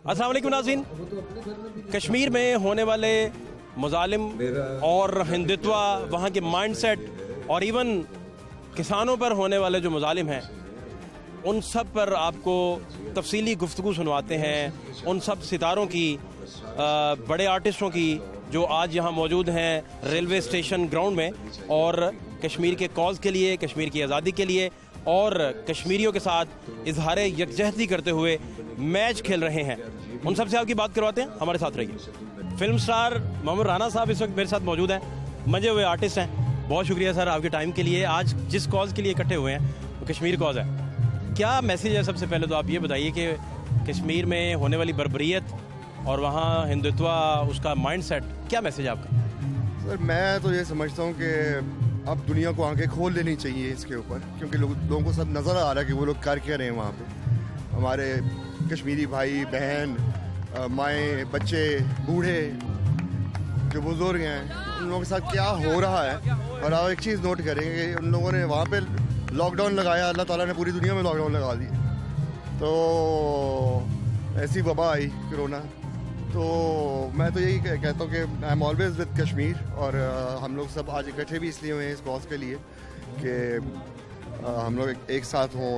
अस्सलाम वालेकुम नाज़रीन। कश्मीर में होने वाले मुज़ालिम और हिंदुत्व, वहाँ के माइंडसेट और इवन किसानों पर होने वाले जो मुज़ालिम हैं, उन सब पर आपको तफसीली गुफ्तगू सुनवाते हैं। उन सब सितारों की, बड़े आर्टिस्टों की जो आज यहाँ मौजूद हैं रेलवे स्टेशन ग्राउंड में और कश्मीर के कॉज के लिए, कश्मीर की आज़ादी के लिए और कश्मीरियों के साथ इजहार यकजहती करते हुए मैच खेल रहे हैं। उन सब से आपकी बात करवाते हैं, हमारे साथ रहिए। फिल्म स्टार मोहम्मद राना साहब इस वक्त मेरे साथ मौजूद हैं, मंजे हुए आर्टिस्ट हैं। बहुत शुक्रिया सर आपके टाइम के लिए। आज जिस कॉज के लिए इकट्ठे हुए हैं वो कश्मीर कॉज है, क्या मैसेज है? सबसे पहले तो आप ये बताइए कि कश्मीर में होने वाली बर्बरियत और वहाँ हिंदुत्व, उसका माइंडसेट, क्या मैसेज है आपका? सर मैं तो ये समझता हूँ कि अब दुनिया को आंखें खोल लेनी चाहिए इसके ऊपर, क्योंकि लोगों को सब नज़र आ रहा है कि वो लोग कर क्या रहे हैं वहाँ पे। हमारे कश्मीरी भाई बहन, माएँ, बच्चे, बूढ़े, जो बुजुर्ग हैं, उन लोगों के साथ क्या हो रहा है। और आप एक चीज़ नोट करेंगे कि उन लोगों ने वहाँ पे लॉकडाउन लगाया, अल्लाह ताला ने पूरी दुनिया में लॉकडाउन लगा दी, तो ऐसी वबा आई कोरोना। तो मैं तो यही कहता हूँ कि I am always with Kashmir. और हम लोग सब आज इकट्ठे भी इसलिए हुए हैं इस कॉज के लिए कि हम लोग एक साथ हों,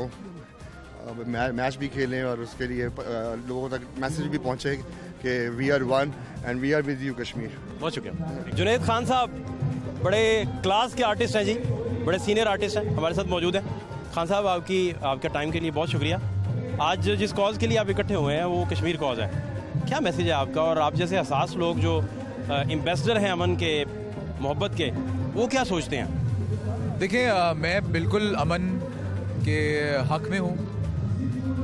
मैच भी खेलें और उसके लिए लोगों तक मैसेज भी पहुँचे कि we are one and we are with you Kashmir. बहुत शुक्रिया। जुनैद खान साहब बड़े क्लास के आर्टिस्ट हैं जी, बड़े सीनियर आर्टिस्ट हैं, हमारे साथ मौजूद हैं। खान साहब आपके टाइम के लिए बहुत शुक्रिया। आज जिस कॉज के लिए आप इकट्ठे हुए हैं वो कश्मीर कॉज है, क्या मैसेज है आपका? और आप जैसे हसास लोग जो एम्बेसडर हैं अमन के, मोहब्बत के, वो क्या सोचते हैं? देखिए, मैं बिल्कुल अमन के हक में हूँ।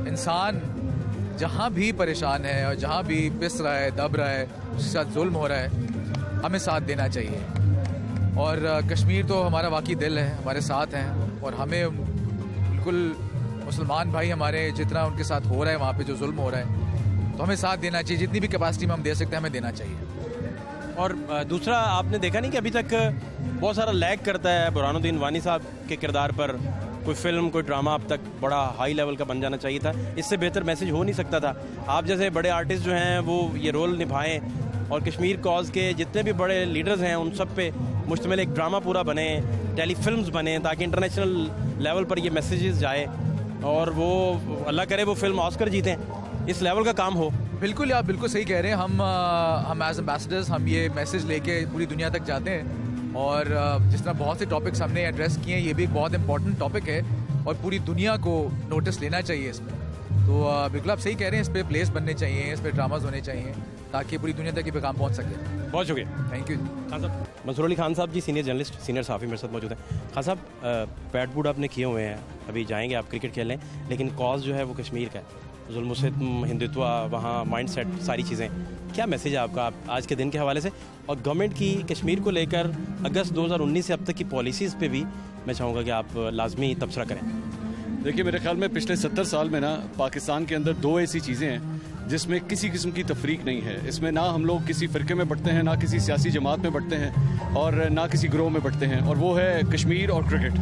इंसान जहाँ भी परेशान है और जहाँ भी पिस रहा है, दब रहा है, उसके साथ जुल्म हो रहा है, हमें साथ देना चाहिए। और कश्मीर तो हमारा वाकई दिल है, हमारे साथ हैं और हमें बिल्कुल मुसलमान भाई हमारे जितना उनके साथ हो रहा है, वहाँ पे जो जुल्म हो रहा है, तो हमें साथ देना चाहिए। जितनी भी कैपेसिटी में हम दे सकते हैं हमें देना चाहिए। और दूसरा, आपने देखा नहीं कि अभी तक बहुत सारा लैग करता है बुरहानुद्दीन वानी साहब के किरदार पर? कोई फिल्म, कोई ड्रामा अब तक बड़ा हाई लेवल का बन जाना चाहिए था, इससे बेहतर मैसेज हो नहीं सकता था। आप जैसे बड़े आर्टिस्ट जो हैं वो ये रोल निभाएं और कश्मीर कॉज के जितने भी बड़े लीडर्स हैं उन सब पे मुश्तमिल एक ड्रामा पूरा बने, टेलीफिल्म्स बने, ताकि इंटरनेशनल लेवल पर ये मैसेजेस जाए और वो अल्लाह करे वो फिल्म ऑस्कर जीतें, इस लेवल का काम हो। बिल्कुल, आप बिल्कुल सही कह रहे हैं। हम एज एम्बेसडर्स हम ये मैसेज लेके पूरी दुनिया तक जाते हैं और जिस तरह बहुत से टॉपिक्स हमने एड्रेस किए हैं, ये भी एक बहुत इंपॉर्टेंट टॉपिक है और पूरी दुनिया को नोटिस लेना चाहिए इसमें। तो बिल्कुल आप सही कह रहे हैं, इस पर प्लेस बनने चाहिए, इस पर ड्रामाज होने चाहिए ताकि पूरी दुनिया तक ये पैगाम पहुँच सके। बहुत शुक्रिया। थैंक यू खान साहब। मंसूर अली खान साहब जी, सीनियर जर्नलिस्ट, सीनियर सहाफ़ी मेरे साथ मौजूद हैं। खान साहब, पैड बूट आपने किए हुए हैं, अभी जाएंगे आप क्रिकेट खेलने, लेकिन कॉज जो है वो कश्मीर का है, जुल्म से हिंदुत्व, वहाँ माइंडसेट, सारी चीज़ें, क्या मैसेज है आपका आज के दिन के हवाले से? और गवर्नमेंट की कश्मीर को लेकर अगस्त 2019 से अब तक की पॉलिसीज़ पे भी मैं चाहूँगा कि आप लाजमी तबसरा करें। देखिए, मेरे ख्याल में पिछले 70 साल में ना पाकिस्तान के अंदर दो ऐसी चीज़ें हैं जिसमें किसी किस्म की तफरीक नहीं है। इसमें ना हम लोग किसी फ़िरके में बढ़ते हैं, ना किसी सियासी जमात में बढ़ते हैं और ना किसी ग्रोह में बढ़ते हैं, और वो है कश्मीर और क्रिकेट।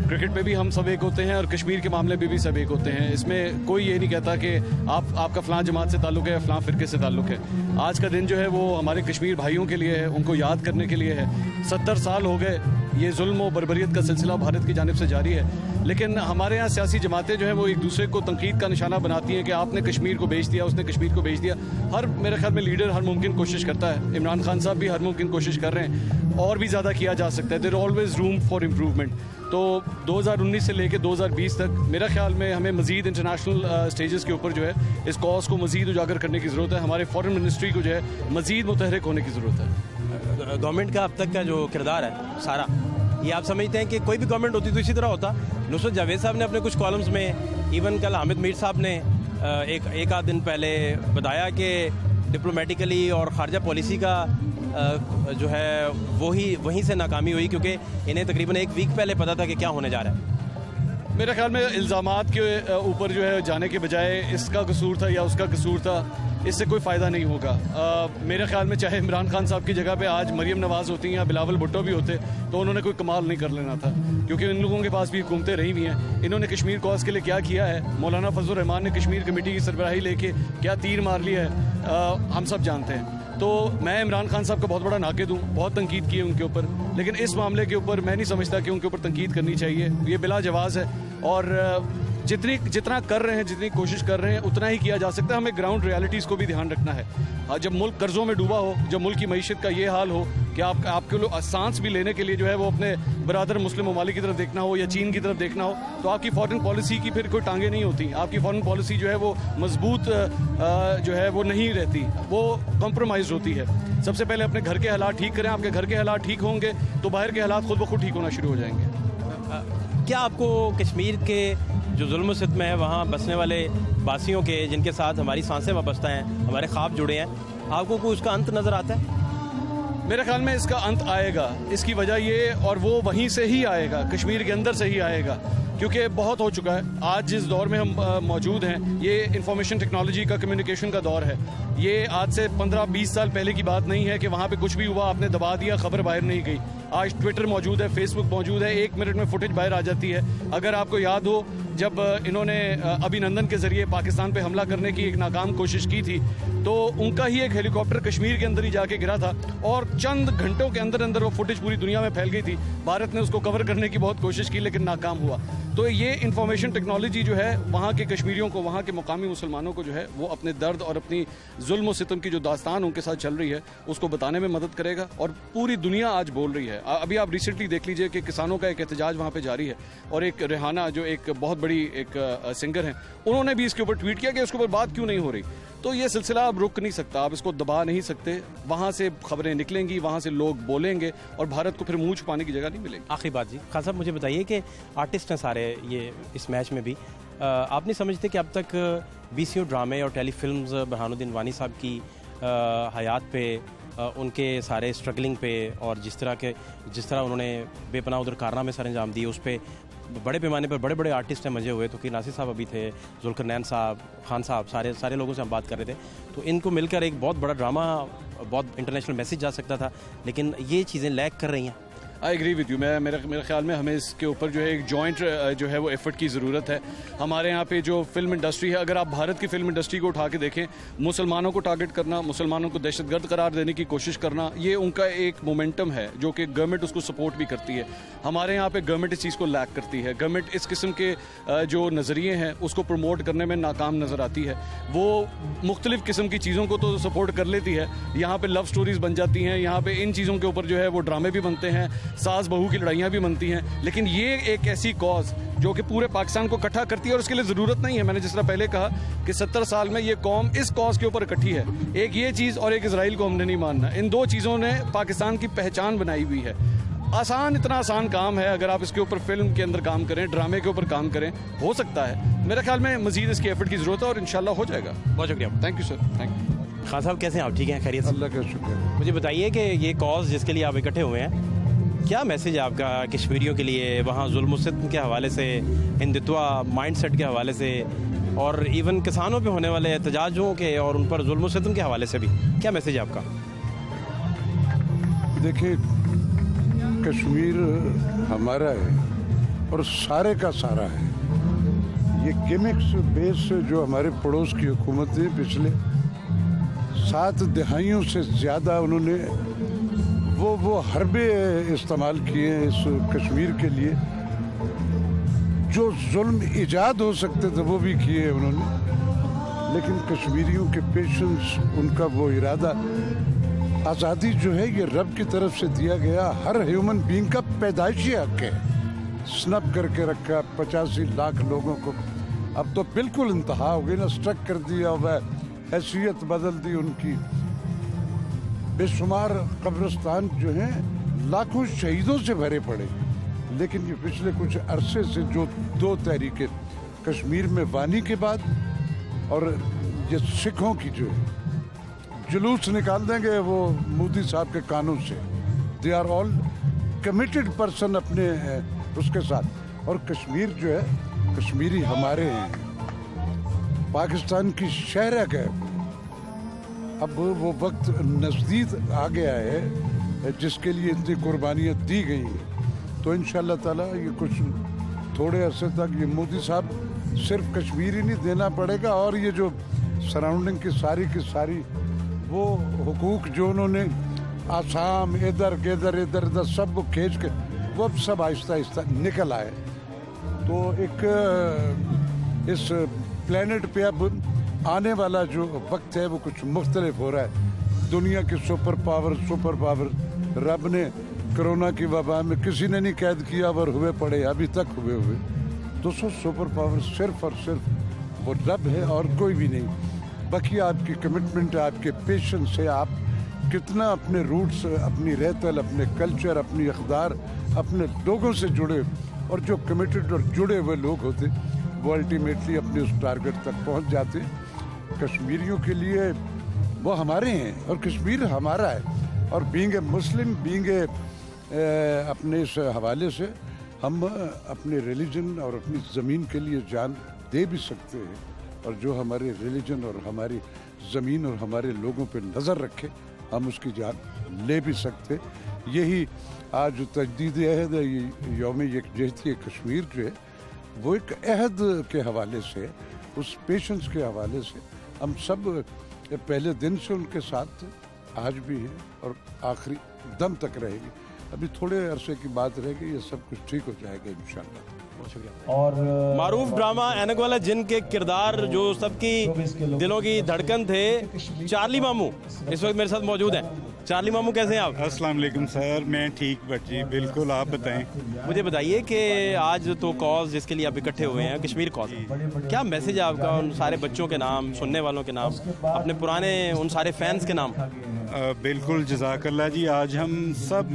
क्रिकेट पे भी हम सब एक होते हैं और कश्मीर के मामले में भी सब एक होते हैं। इसमें कोई ये नहीं कहता कि आपका फ़लाँ जमात से ताल्लुक़ है या फ़लाँ फ़िरके से ताल्लुक़ है। आज का दिन जो है वो हमारे कश्मीर भाइयों के लिए है, उनको याद करने के लिए है। 70 साल हो गए ये जुल्म और बर्बरियत का सिलसिला भारत की जानिब से जारी है, लेकिन हमारे यहाँ सियासी जमातें जो हैं वो एक दूसरे को तनकीद का निशाना बनाती हैं कि आपने कश्मीर को बेच दिया, उसने कश्मीर को बेच दिया। मेरे ख्याल में लीडर हर मुमकिन कोशिश करता है, इमरान खान साहब भी हर मुमकिन कोशिश कर रहे हैं, और भी ज़्यादा किया जा सकता है। There always room for improvement. तो 2019 से लेकर 2020 तक मेरा ख्याल में हमें मज़ीद इंटरनेशनल स्टेजेस के ऊपर जो है इस कॉज को मज़ीद उजागर करने की ज़रूरत है। हमारे फॉरेन मिनिस्ट्री को जो है मज़ीद मुतहरिक होने की ज़रूरत है। गवर्नमेंट का अब तक का जो किरदार है सारा, ये आप समझते हैं कि कोई भी गवर्नमेंट होती तो इसी तरह होता? नुसरत जावेद साहब ने अपने कुछ कॉलम्स में, इवन कल हामिद मीर साहब ने एक आध दिन पहले बताया कि डिप्लोमेटिकली और खारजा पॉलिसी का जो है वहीं से नाकामी हुई, क्योंकि इन्हें तकरीबन एक वीक पहले पता था कि क्या होने जा रहा है। मेरे ख्याल में इल्ज़ामात के ऊपर जो है जाने के बजाय इसका कसूर था या उसका कसूर था, इससे कोई फ़ायदा नहीं होगा। मेरे ख्याल में चाहे इमरान खान साहब की जगह पे आज मरीम नवाज़ होती या बिलावल भुट्टो भी होते तो उन्होंने कोई कमाल नहीं कर लेना था, क्योंकि इन लोगों के पास भी हुकूमतें रही हुई हैं। इन्होंने कश्मीर कॉज के लिए क्या किया है, मौलाना फजल रहमान ने कश्मीर कमेटी की सरबराही लेके क्या तीर मार लिया है, हम सब जानते हैं। तो मैं इमरान खान साहब का बहुत बड़ा नाक़िद हूँ, बहुत तनकीद की है उनके ऊपर, लेकिन इस मामले के ऊपर मैं नहीं समझता कि उनके ऊपर तनकीद करनी चाहिए। ये बिला जवाज़ है और जितना कर रहे हैं, जितनी कोशिश कर रहे हैं, उतना ही किया जा सकता है। हमें ग्राउंड रियलिटीज़ को भी ध्यान रखना है। जब मुल्क कर्ज़ों में डूबा हो, जब मुल्क की मईशत का ये हाल हो कि आपके लोग सांस भी लेने के लिए जो है वो अपने बरादर मुस्लिम ममालिक की तरफ देखना हो या चीन की तरफ देखना हो, तो आपकी फॉरेन पॉलिसी की फिर कोई टांगें नहीं होती। आपकी फॉरेन पॉलिसी जो है वो मजबूत जो है वो नहीं रहती, वो कॉम्प्रोमाइज़ होती है। सबसे पहले अपने घर के हालात ठीक करें। आपके घर के हालात ठीक होंगे तो बाहर के हालात खुद ब खुद ठीक होना शुरू हो जाएंगे। क्या आपको कश्मीर के जो जुल्म सितम है, वहाँ बसने वाले बासियों के, जिनके साथ हमारी सांसें वाबस्ता हैं, हमारे ख्वाब जुड़े हैं, आपको कोई उसका अंत नज़र आता है? मेरे ख्याल में इसका अंत आएगा। इसकी वजह ये, और वो वहीं से ही आएगा, कश्मीर के अंदर से ही आएगा, क्योंकि बहुत हो चुका है। आज जिस दौर में हम मौजूद हैं, ये इंफॉर्मेशन टेक्नोलॉजी का, कम्युनिकेशन का दौर है। ये आज से 15-20 साल पहले की बात नहीं है कि वहाँ पे कुछ भी हुआ, आपने दबा दिया, खबर बाहर नहीं गई। आज ट्विटर मौजूद है, फेसबुक मौजूद है, 1 मिनट में फुटेज बाहर आ जाती है। अगर आपको याद हो, जब इन्होंने अभिनंदन के ज़रिए पाकिस्तान पे हमला करने की एक नाकाम कोशिश की थी, तो उनका ही एक हेलीकॉप्टर कश्मीर के अंदर ही जाके गिरा था और चंद घंटों के अंदर अंदर वो फुटेज पूरी दुनिया में फैल गई थी। भारत ने उसको कवर करने की बहुत कोशिश की, लेकिन नाकाम हुआ। तो ये इंफॉर्मेशन टेक्नोलॉजी जो है, वहाँ के कश्मीरियों को, वहाँ के मुकामी मुसलमानों को जो है वो अपने दर्द और अपनी जुल्म सितम की जो दास्तान उनके साथ चल रही है उसको बताने में मदद करेगा। और पूरी दुनिया आज बोल रही है। अभी आप रिसेंटली देख लीजिए कि किसानों का एक एहतजाज वहाँ पे जारी है, और एक रेहाना जो एक बहुत बड़ी एक सिंगर हैं, उन्होंने भी इसके ऊपर ट्वीट किया कि इसके ऊपर बात क्यों नहीं हो रही। तो ये सिलसिला अब रुक नहीं सकता, आप इसको दबा नहीं सकते। वहाँ से खबरें निकलेंगी, वहाँ से लोग बोलेंगे और भारत को फिर मुंह छुपाने की जगह नहीं मिलेगी। आखिरी बात जी, खान साहब मुझे बताइए कि आर्टिस्ट हैं सारे ये इस मैच में भी, आप नहीं समझते कि अब तक बीसीओ ड्रामे और टेलीफिल्म्स बरहानुद्दीन वानी साहब की हयात पे, उनके सारे स्ट्रगलिंग पे, और जिस तरह उन्होंने बेपनाह उधर कारनामे सर अंजाम दिए, उस पर बड़े पैमाने पर बड़े बड़े आर्टिस्ट हैं मजे हुए। तो कि नासिर साहब अभी थे, जुल्करनैन साहब, खान साहब, सारे लोगों से हम बात कर रहे थे। तो इनको मिलकर एक बहुत बड़ा ड्रामा, बहुत इंटरनेशनल मैसेज जा सकता था, लेकिन ये चीज़ें लैग कर रही हैं। I agree with you. मेरे ख्याल में हमें इसके ऊपर जो है एक जॉइंट जो है वो एफर्ट की ज़रूरत है। हमारे यहाँ पे जो फिल्म इंडस्ट्री है, अगर आप भारत की फिल्म इंडस्ट्री को उठा के देखें, मुसलमानों को टारगेट करना, मुसलमानों को दहशतगर्द करार देने की कोशिश करना, ये उनका एक मोमेंटम है जो कि गवर्नमेंट उसको सपोर्ट भी करती है। हमारे यहाँ पे गवर्नमेंट इस चीज़ को लैक करती है। गवर्नमेंट इस किस्म के जो नज़रिए हैं उसको प्रमोट करने में नाकाम नज़र आती है। वो मुख्तलिफ़ किस्म की चीज़ों को तो सपोर्ट कर लेती है, यहाँ पर लव स्टोरीज़ बन जाती हैं, यहाँ पर इन चीज़ों के ऊपर जो है वो ड्रामे भी बनते हैं, सास बहू की लड़ाइयाँ भी बनती हैं। लेकिन ये एक ऐसी कॉज जो कि पूरे पाकिस्तान को इकट्ठा करती है, और उसके लिए ज़रूरत नहीं है, मैंने जिस तरह पहले कहा कि 70 साल में ये कौम इस कॉज के ऊपर इकट्ठी है। एक ये चीज़ और एक इजराइल को हमने नहीं मानना। इन दो चीज़ों ने पाकिस्तान की पहचान बनाई हुई है। इतना आसान काम है, अगर आप इसके ऊपर फिल्म के अंदर काम करें, ड्रामे के ऊपर काम करें, हो सकता है। मेरे ख्याल में मजीद इसकी एफर्ट की ज़रूरत है और इंशाल्लाह हो जाएगा। बहुत शुक्रिया। Thank you sir. Thank you. Khan साहब कैसे हैं आप? ठीक हैं, खैरियत? अल्लाह का शुक्र। मुझे बताइए कि ये कॉज जिसके लिए आप इकट्ठे हुए हैं, क्या मैसेज है आपका कश्मीरियों के लिए, वहाँ जुल्म सितम के हवाले से, हिंदुत्व माइंडसेट के हवाले से, और इवन किसानों पे होने वाले एहतजाजों के और उन पर जुल्म सितम के हवाले से भी क्या मैसेज है आपका? देखिए, कश्मीर हमारा है और सारे का सारा है। ये गिमिक्स बेस जो हमारे पड़ोस की हुकूमत ने पिछले 7 दहाइयों से ज़्यादा उन्होंने वो हरबे इस्तेमाल किए हैं इस कश्मीर के लिए। जो जुल्म ईजाद हो सकते थे वो भी किए उन्होंने, लेकिन कश्मीरियों के पेशेंस, उनका वो इरादा, आज़ादी जो है ये रब की तरफ से दिया गया हर ह्यूमन बीइंग का पैदाइशी हक है। स्नब करके रखा 85 लाख लोगों को, अब तो बिल्कुल इंतहा हो गई ना, स्ट्रक कर दिया हुआ, हैसियत बदल दी उनकी। बेशुमार कब्रिस्तान जो हैं लाखों शहीदों से भरे पड़े। लेकिन ये पिछले कुछ अरसे से जो 2 तहरीकें कश्मीर में वानी के बाद, और ये सिखों की जो है जुलूस निकाल देंगे वो मोदी साहब के कानून से, they are all committed person अपने उसके साथ। और कश्मीर जो है, कश्मीरी हमारे हैं, पाकिस्तान की शहरक है, अब वो वक्त नज़दीक आ गया है जिसके लिए इतनी कुर्बानियाँ दी गई हैं। तो इंशाअल्लाह ताला ये कुछ थोड़े अरसे तक ये मोदी साहब सिर्फ कश्मीर ही नहीं देना पड़ेगा, और ये जो सराउंडिंग की सारी वो हुकूक जो उन्होंने आसाम इधर इधर सब वो खींच के वो अब सब आहिस्ता आहिस्ता निकल आए। तो एक इस प्लेनेट पे अब आने वाला जो वक्त है वो कुछ मुख्तलिफ हो रहा है। दुनिया के सुपर पावर रब ने कोरोना की वबा में किसी ने नहीं कैद किया और हुए पड़े अभी तक हुए। दोस्तों सुपर पावर सिर्फ और सिर्फ वो रब है और कोई भी नहीं। बाकी आपकी कमिटमेंट है, आपके पेशेंस है, आप कितना अपने रूट्स, अपनी रहतल, अपने कल्चर, अपनी अखदार, अपने लोगों से जुड़े, और जो कमिटेड और जुड़े हुए लोग होते वो अल्टीमेटली अपने उस टारगेट तक पहुंच जाते। कश्मीरियों के लिए वो हमारे हैं और कश्मीर हमारा है, और being a Muslim, being a अपने इस हवाले से हम अपने रिलीजन और अपनी ज़मीन के लिए जान दे भी सकते हैं, और जो हमारे रिलीजन और हमारी ज़मीन और हमारे लोगों पे नज़र रखे हम उसकी जान ले भी सकते। यही आज तजदीद अहद है, यौम यकजहती कश्मीर जो है वो एक अहद के हवाले से, उस पेशेंस के हवाले से हम सब पहले दिन से उनके साथ आज भी हैं और आखिरी दम तक रहेगी। अभी थोड़े अरसे की बात रहेगी, ये सब कुछ ठीक हो जाएगा इंशाल्लाह। बहुत शुक्रिया। और मारूफ ड्रामा ऐनक वाला जिन के किरदार जो सबकी दिलों की धड़कन थे, चार्ली मामू इस वक्त मेरे साथ मौजूद हैं। चार्ली मामू कैसे हैं आप? अस्सलाम वालेकुम सर, मैं ठीक बच्ची बिल्कुल, आप बताएं। मुझे बताइए कि आज तो कॉज जिसके लिए आप इकट्ठे हुए हैं, कश्मीर कॉज, क्या मैसेज है आपका उन सारे बच्चों के नाम, सुनने वालों के नाम, अपने पुराने उन सारे फैंस के नाम? बिल्कुल जज़ाकल्लाह जी, आज हम सब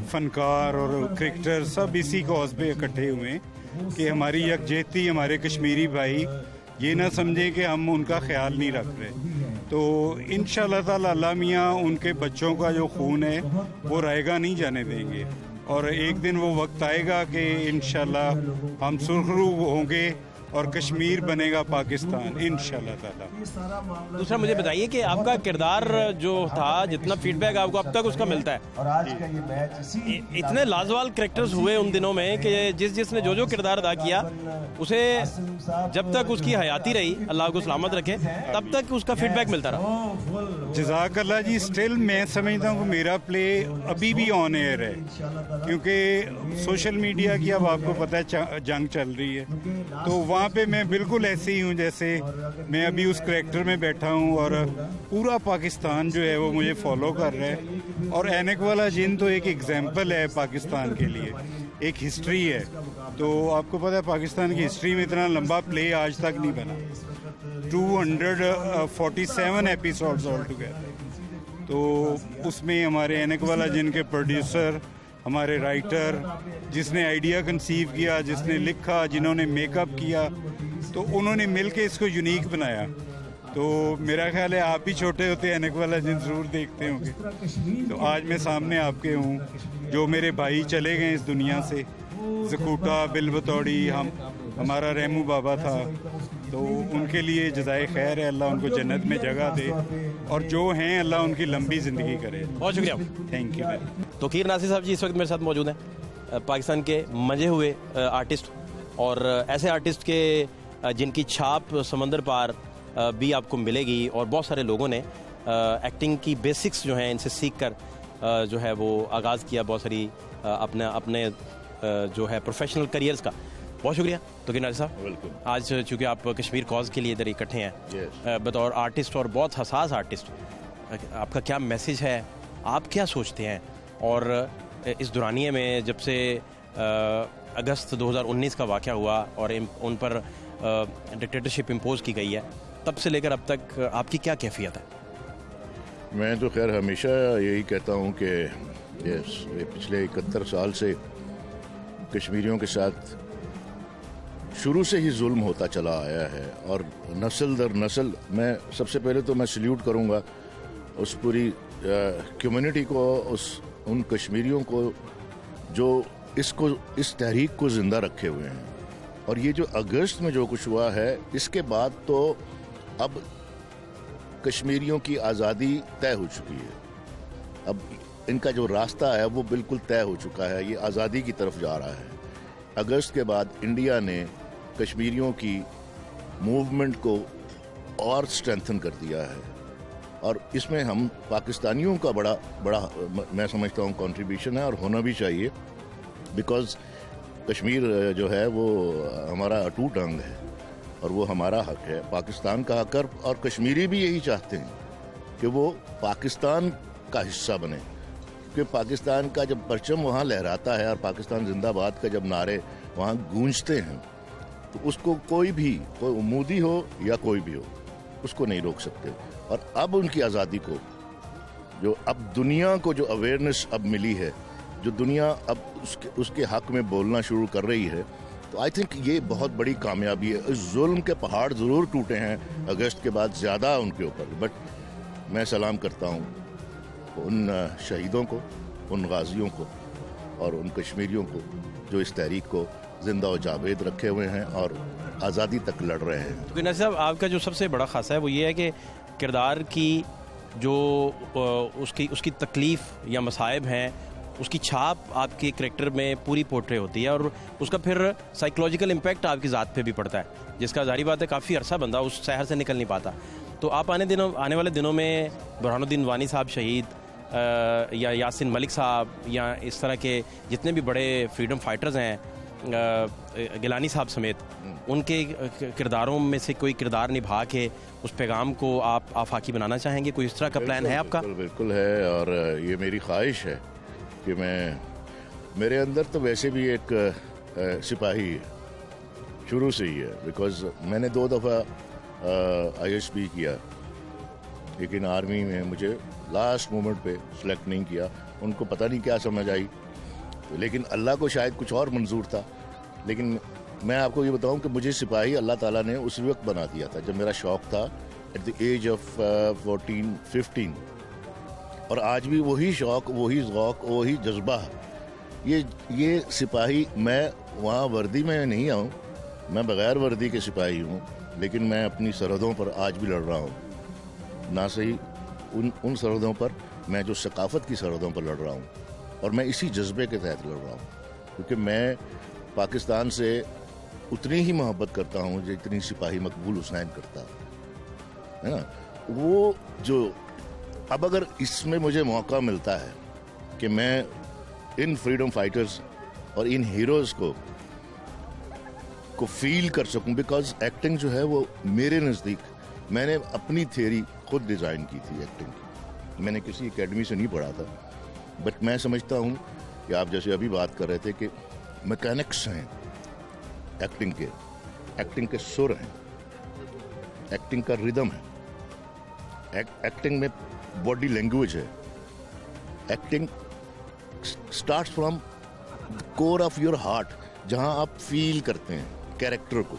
फनकार और क्रिकेटर सब इसी कॉज पे इकट्ठे हुए हैं कि हमारी यकजहती, हमारे कश्मीरी भाई ये ना समझें कि हम उनका ख्याल नहीं रख रहे। तो इंशाअल्लाह ताला अल्लाह मियाँ उनके बच्चों का जो खून है वो रहेगा नहीं जाने देंगे, और एक दिन वो वक्त आएगा कि इंशाअल्लाह हम सुरखरू होंगे और कश्मीर बनेगा पाकिस्तान इंशाअल्लाह ताला। दूसरा मुझे बताइए कि आपका किरदार जो था, जितना फीडबैक आपको अब तक उसका मिलता है, इतने लाजवाब कैरेक्टर्स हुए उन दिनों में कि जिसने जो किरदार अदा किया उसे जब तक उसकी हयाती रही, अल्लाह को सलामत रखे, तब तक उसका फीडबैक मिलता रहा। जज़ाकल्लाह जी, स्टिल मैं समझता हूँ कि मेरा प्ले अभी भी ऑन एयर है, क्योंकि सोशल मीडिया की अब आपको पता है जंग चल रही है, तो वहाँ पे मैं बिल्कुल ऐसे ही हूँ जैसे मैं अभी उस करैक्टर में बैठा हूँ, और पूरा पाकिस्तान जो है वो मुझे फॉलो कर रहा है। और ऐनक वाला जिन तो एक एग्जाम्पल है पाकिस्तान के लिए, एक हिस्ट्री है। तो आपको पता है पाकिस्तान की हिस्ट्री में इतना लंबा प्ले आज तक नहीं बना, 247 एपिसोड्स ऑल टुगेदर। तो उसमें हमारे ऐनक वाला जिन के प्रोड्यूसर, हमारे राइटर, जिसने आइडिया कंसीव किया, जिसने लिखा, जिन्होंने मेकअप किया, तो उन्होंने मिलके इसको यूनिक बनाया। तो मेरा ख्याल है आप भी छोटे होते ऐनक वाला जिन ज़रूर देखते होंगे। तो आज मैं सामने आपके हूँ, जो मेरे भाई चले गए इस दुनिया से, ज़कूटा, बिल बतौड़ी, हमारा रेमू बाबा था, तो उनके लिए जज़ाए खैर है, अल्लाह उनको जन्नत में जगह दे, और जो हैं अल्लाह उनकी लंबी ज़िंदगी करे। बहुत शुक्रिया, थैंक यू। तौकीर नासिर साहब जी इस वक्त मेरे साथ मौजूद हैं, पाकिस्तान के मंजे हुए आर्टिस्ट, और ऐसे आर्टिस्ट के जिनकी छाप समंदर पार भी आपको मिलेगी, और बहुत सारे लोगों ने एक्टिंग की बेसिक्स जो हैं इनसे सीख कर जो है वो आगाज़ किया बहुत सारी अपने जो है प्रोफेशनल करियर्स का। बहुत शुक्रिया तौकीर नासिर साहब। बिल्कुल। आज चूँकि आप कश्मीर कॉज के लिए इधर इकट्ठे हैं बतौर आर्टिस्ट और बहुत हसास आर्टिस्ट, आपका क्या मैसेज है, आप क्या सोचते हैं? और इस दुरानिये में जब से अगस्त 2019 का वाक़या हुआ और उन पर डिक्टेटरशिप इम्पोज की गई है, तब से लेकर अब तक आपकी क्या कैफियत है? मैं तो खैर हमेशा यही कहता हूँ कि ये पिछले 71 साल से कश्मीरियों के साथ शुरू से ही जुल्म होता चला आया है, और नस्ल दर नस्ल। मैं सबसे पहले तो मैं सल्यूट करूँगा उस पूरी कम्युनिटी को, उन कश्मीरियों को जो इस तहरीक को ज़िंदा रखे हुए हैं। और ये जो अगस्त में जो कुछ हुआ है, इसके बाद तो अब कश्मीरियों की आज़ादी तय हो चुकी है। अब इनका जो रास्ता है वो बिल्कुल तय हो चुका है, ये आज़ादी की तरफ जा रहा है। अगस्त के बाद इंडिया ने कश्मीरियों की मूवमेंट को और स्ट्रेंथन कर दिया है, और इसमें हम पाकिस्तानियों का बड़ा मैं समझता हूँ कंट्रीब्यूशन है, और होना भी चाहिए, बिकॉज कश्मीर जो है वो हमारा अटूट अंग है और वो हमारा हक है, पाकिस्तान का हक है, और कश्मीरी भी यही चाहते हैं कि वो पाकिस्तान का हिस्सा बने, क्योंकि पाकिस्तान का जब परचम वहाँ लहराता है और पाकिस्तान जिंदाबाद का जब नारे वहाँ गूंजते हैं, तो उसको कोई मोदी हो या कोई भी हो, उसको नहीं रोक सकते। और अब उनकी आज़ादी को, जो अब दुनिया को जो अवेयरनेस अब मिली है, जो दुनिया अब उसके हक में बोलना शुरू कर रही है, तो आई थिंक ये बहुत बड़ी कामयाबी है। इस जुल्म के पहाड़ ज़रूर टूटे हैं अगस्त के बाद ज़्यादा उनके ऊपर, बट मैं सलाम करता हूँ उन शहीदों को, उन गाजियों को और उन कश्मीरियों को जो इस तहरीक को जिंदा और जावेद रखे हुए हैं और आज़ादी तक लड़ रहे हैं। तो नज़ीर साहब, आपका जो सबसे बड़ा खासा है वो ये है कि किरदार की जो उसकी तकलीफ़ या मसाइब हैं, उसकी छाप आपके करैक्टर में पूरी पोर्ट्रे होती है, और उसका फिर साइकोलॉजिकल इम्पैक्ट आपकी ज़ात पे भी पड़ता है, जिसका जाहिर बात है काफ़ी अरसा बंदा उस शहर से निकल नहीं पाता। तो आप आने वाले दिनों में बुरहानुद्दीन वानी साहब शहीद या यासिन मलिक साहब या इस तरह के जितने भी बड़े फ्रीडम फाइटर्स हैं, गिलानी साहब समेत, उनके किरदारों में से कोई किरदार निभा के उस पैगाम को आप आफाकी बनाना चाहेंगे? कोई इस तरह का प्लान है आपका? बिल्कुल है, और ये मेरी ख्वाहिश है कि मेरे अंदर तो वैसे भी एक सिपाही शुरू से ही है, बिकॉज मैंने 2 दफ़ा ISP किया, लेकिन आर्मी में मुझे लास्ट मोमेंट पे सिलेक्ट नहीं किया। उनको पता नहीं क्या समझ आई, लेकिन अल्लाह को शायद कुछ और मंजूर था। लेकिन मैं आपको ये बताऊं कि मुझे सिपाही अल्लाह ताला ने उस वक्त बना दिया था जब मेरा शौक़ था, एट द एज ऑफ 14-15, और आज भी वही शौक़, वही ज़ौक़, वही जज्बा। ये सिपाही, मैं वहाँ वर्दी में नहीं आऊँ, मैं बग़ैर वर्दी के सिपाही हूँ, लेकिन मैं अपनी सरहदों पर आज भी लड़ रहा हूँ। ना सही उन सरहदों पर, मैं जो सकाफ़त की सरहदों पर लड़ रहा हूँ, और मैं इसी जज्बे के तहत लड़ रहा हूँ, क्योंकि मैं पाकिस्तान से उतनी ही मोहब्बत करता हूँ जितनी सिपाही मकबूल हुसैन करता है ना। वो जो अब अगर इसमें मुझे मौका मिलता है कि मैं इन फ्रीडम फाइटर्स और इन हीरोज़ को फील कर सकूं, बिकॉज एक्टिंग जो है वो मेरे नज़दीक, मैंने अपनी थियरी खुद डिज़ाइन की थी एक्टिंग की, मैंने किसी एकेडमी से नहीं पढ़ा था, बट मैं समझता हूँ कि आप जैसे अभी बात कर रहे थे कि मैकेनिक्स हैं एक्टिंग के सुर हैं, एक्टिंग का रिदम है, एक्टिंग में बॉडी लैंग्वेज है, acting starts from core of your heart, जहां आप फील करते हैं कैरेक्टर को।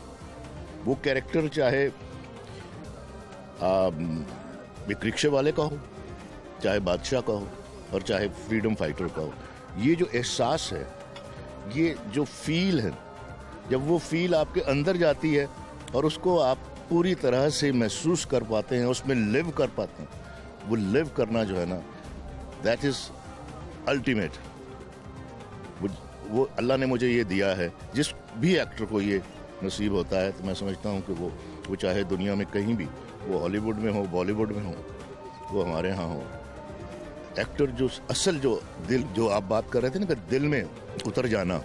वो कैरेक्टर चाहे एक रिक्शे वाले का हो, चाहे बादशाह का हो, और चाहे फ्रीडम फाइटर का हो, ये जो एहसास है, ये जो फील है, जब वो फील आपके अंदर जाती है और उसको आप पूरी तरह से महसूस कर पाते हैं, उसमें लिव कर पाते हैं, वो लिव करना जो है ना, दैट इज अल्टीमेट। वो अल्लाह ने मुझे ये दिया है। जिस भी एक्टर को ये नसीब होता है, तो मैं समझता हूँ कि वो चाहे दुनिया में कहीं भी, वो हॉलीवुड में हो, बॉलीवुड में हो, वो हमारे यहाँ हो, एक्टर जो असल जो दिल, जो आप बात कर रहे थे ना कि दिल में उतर जाना,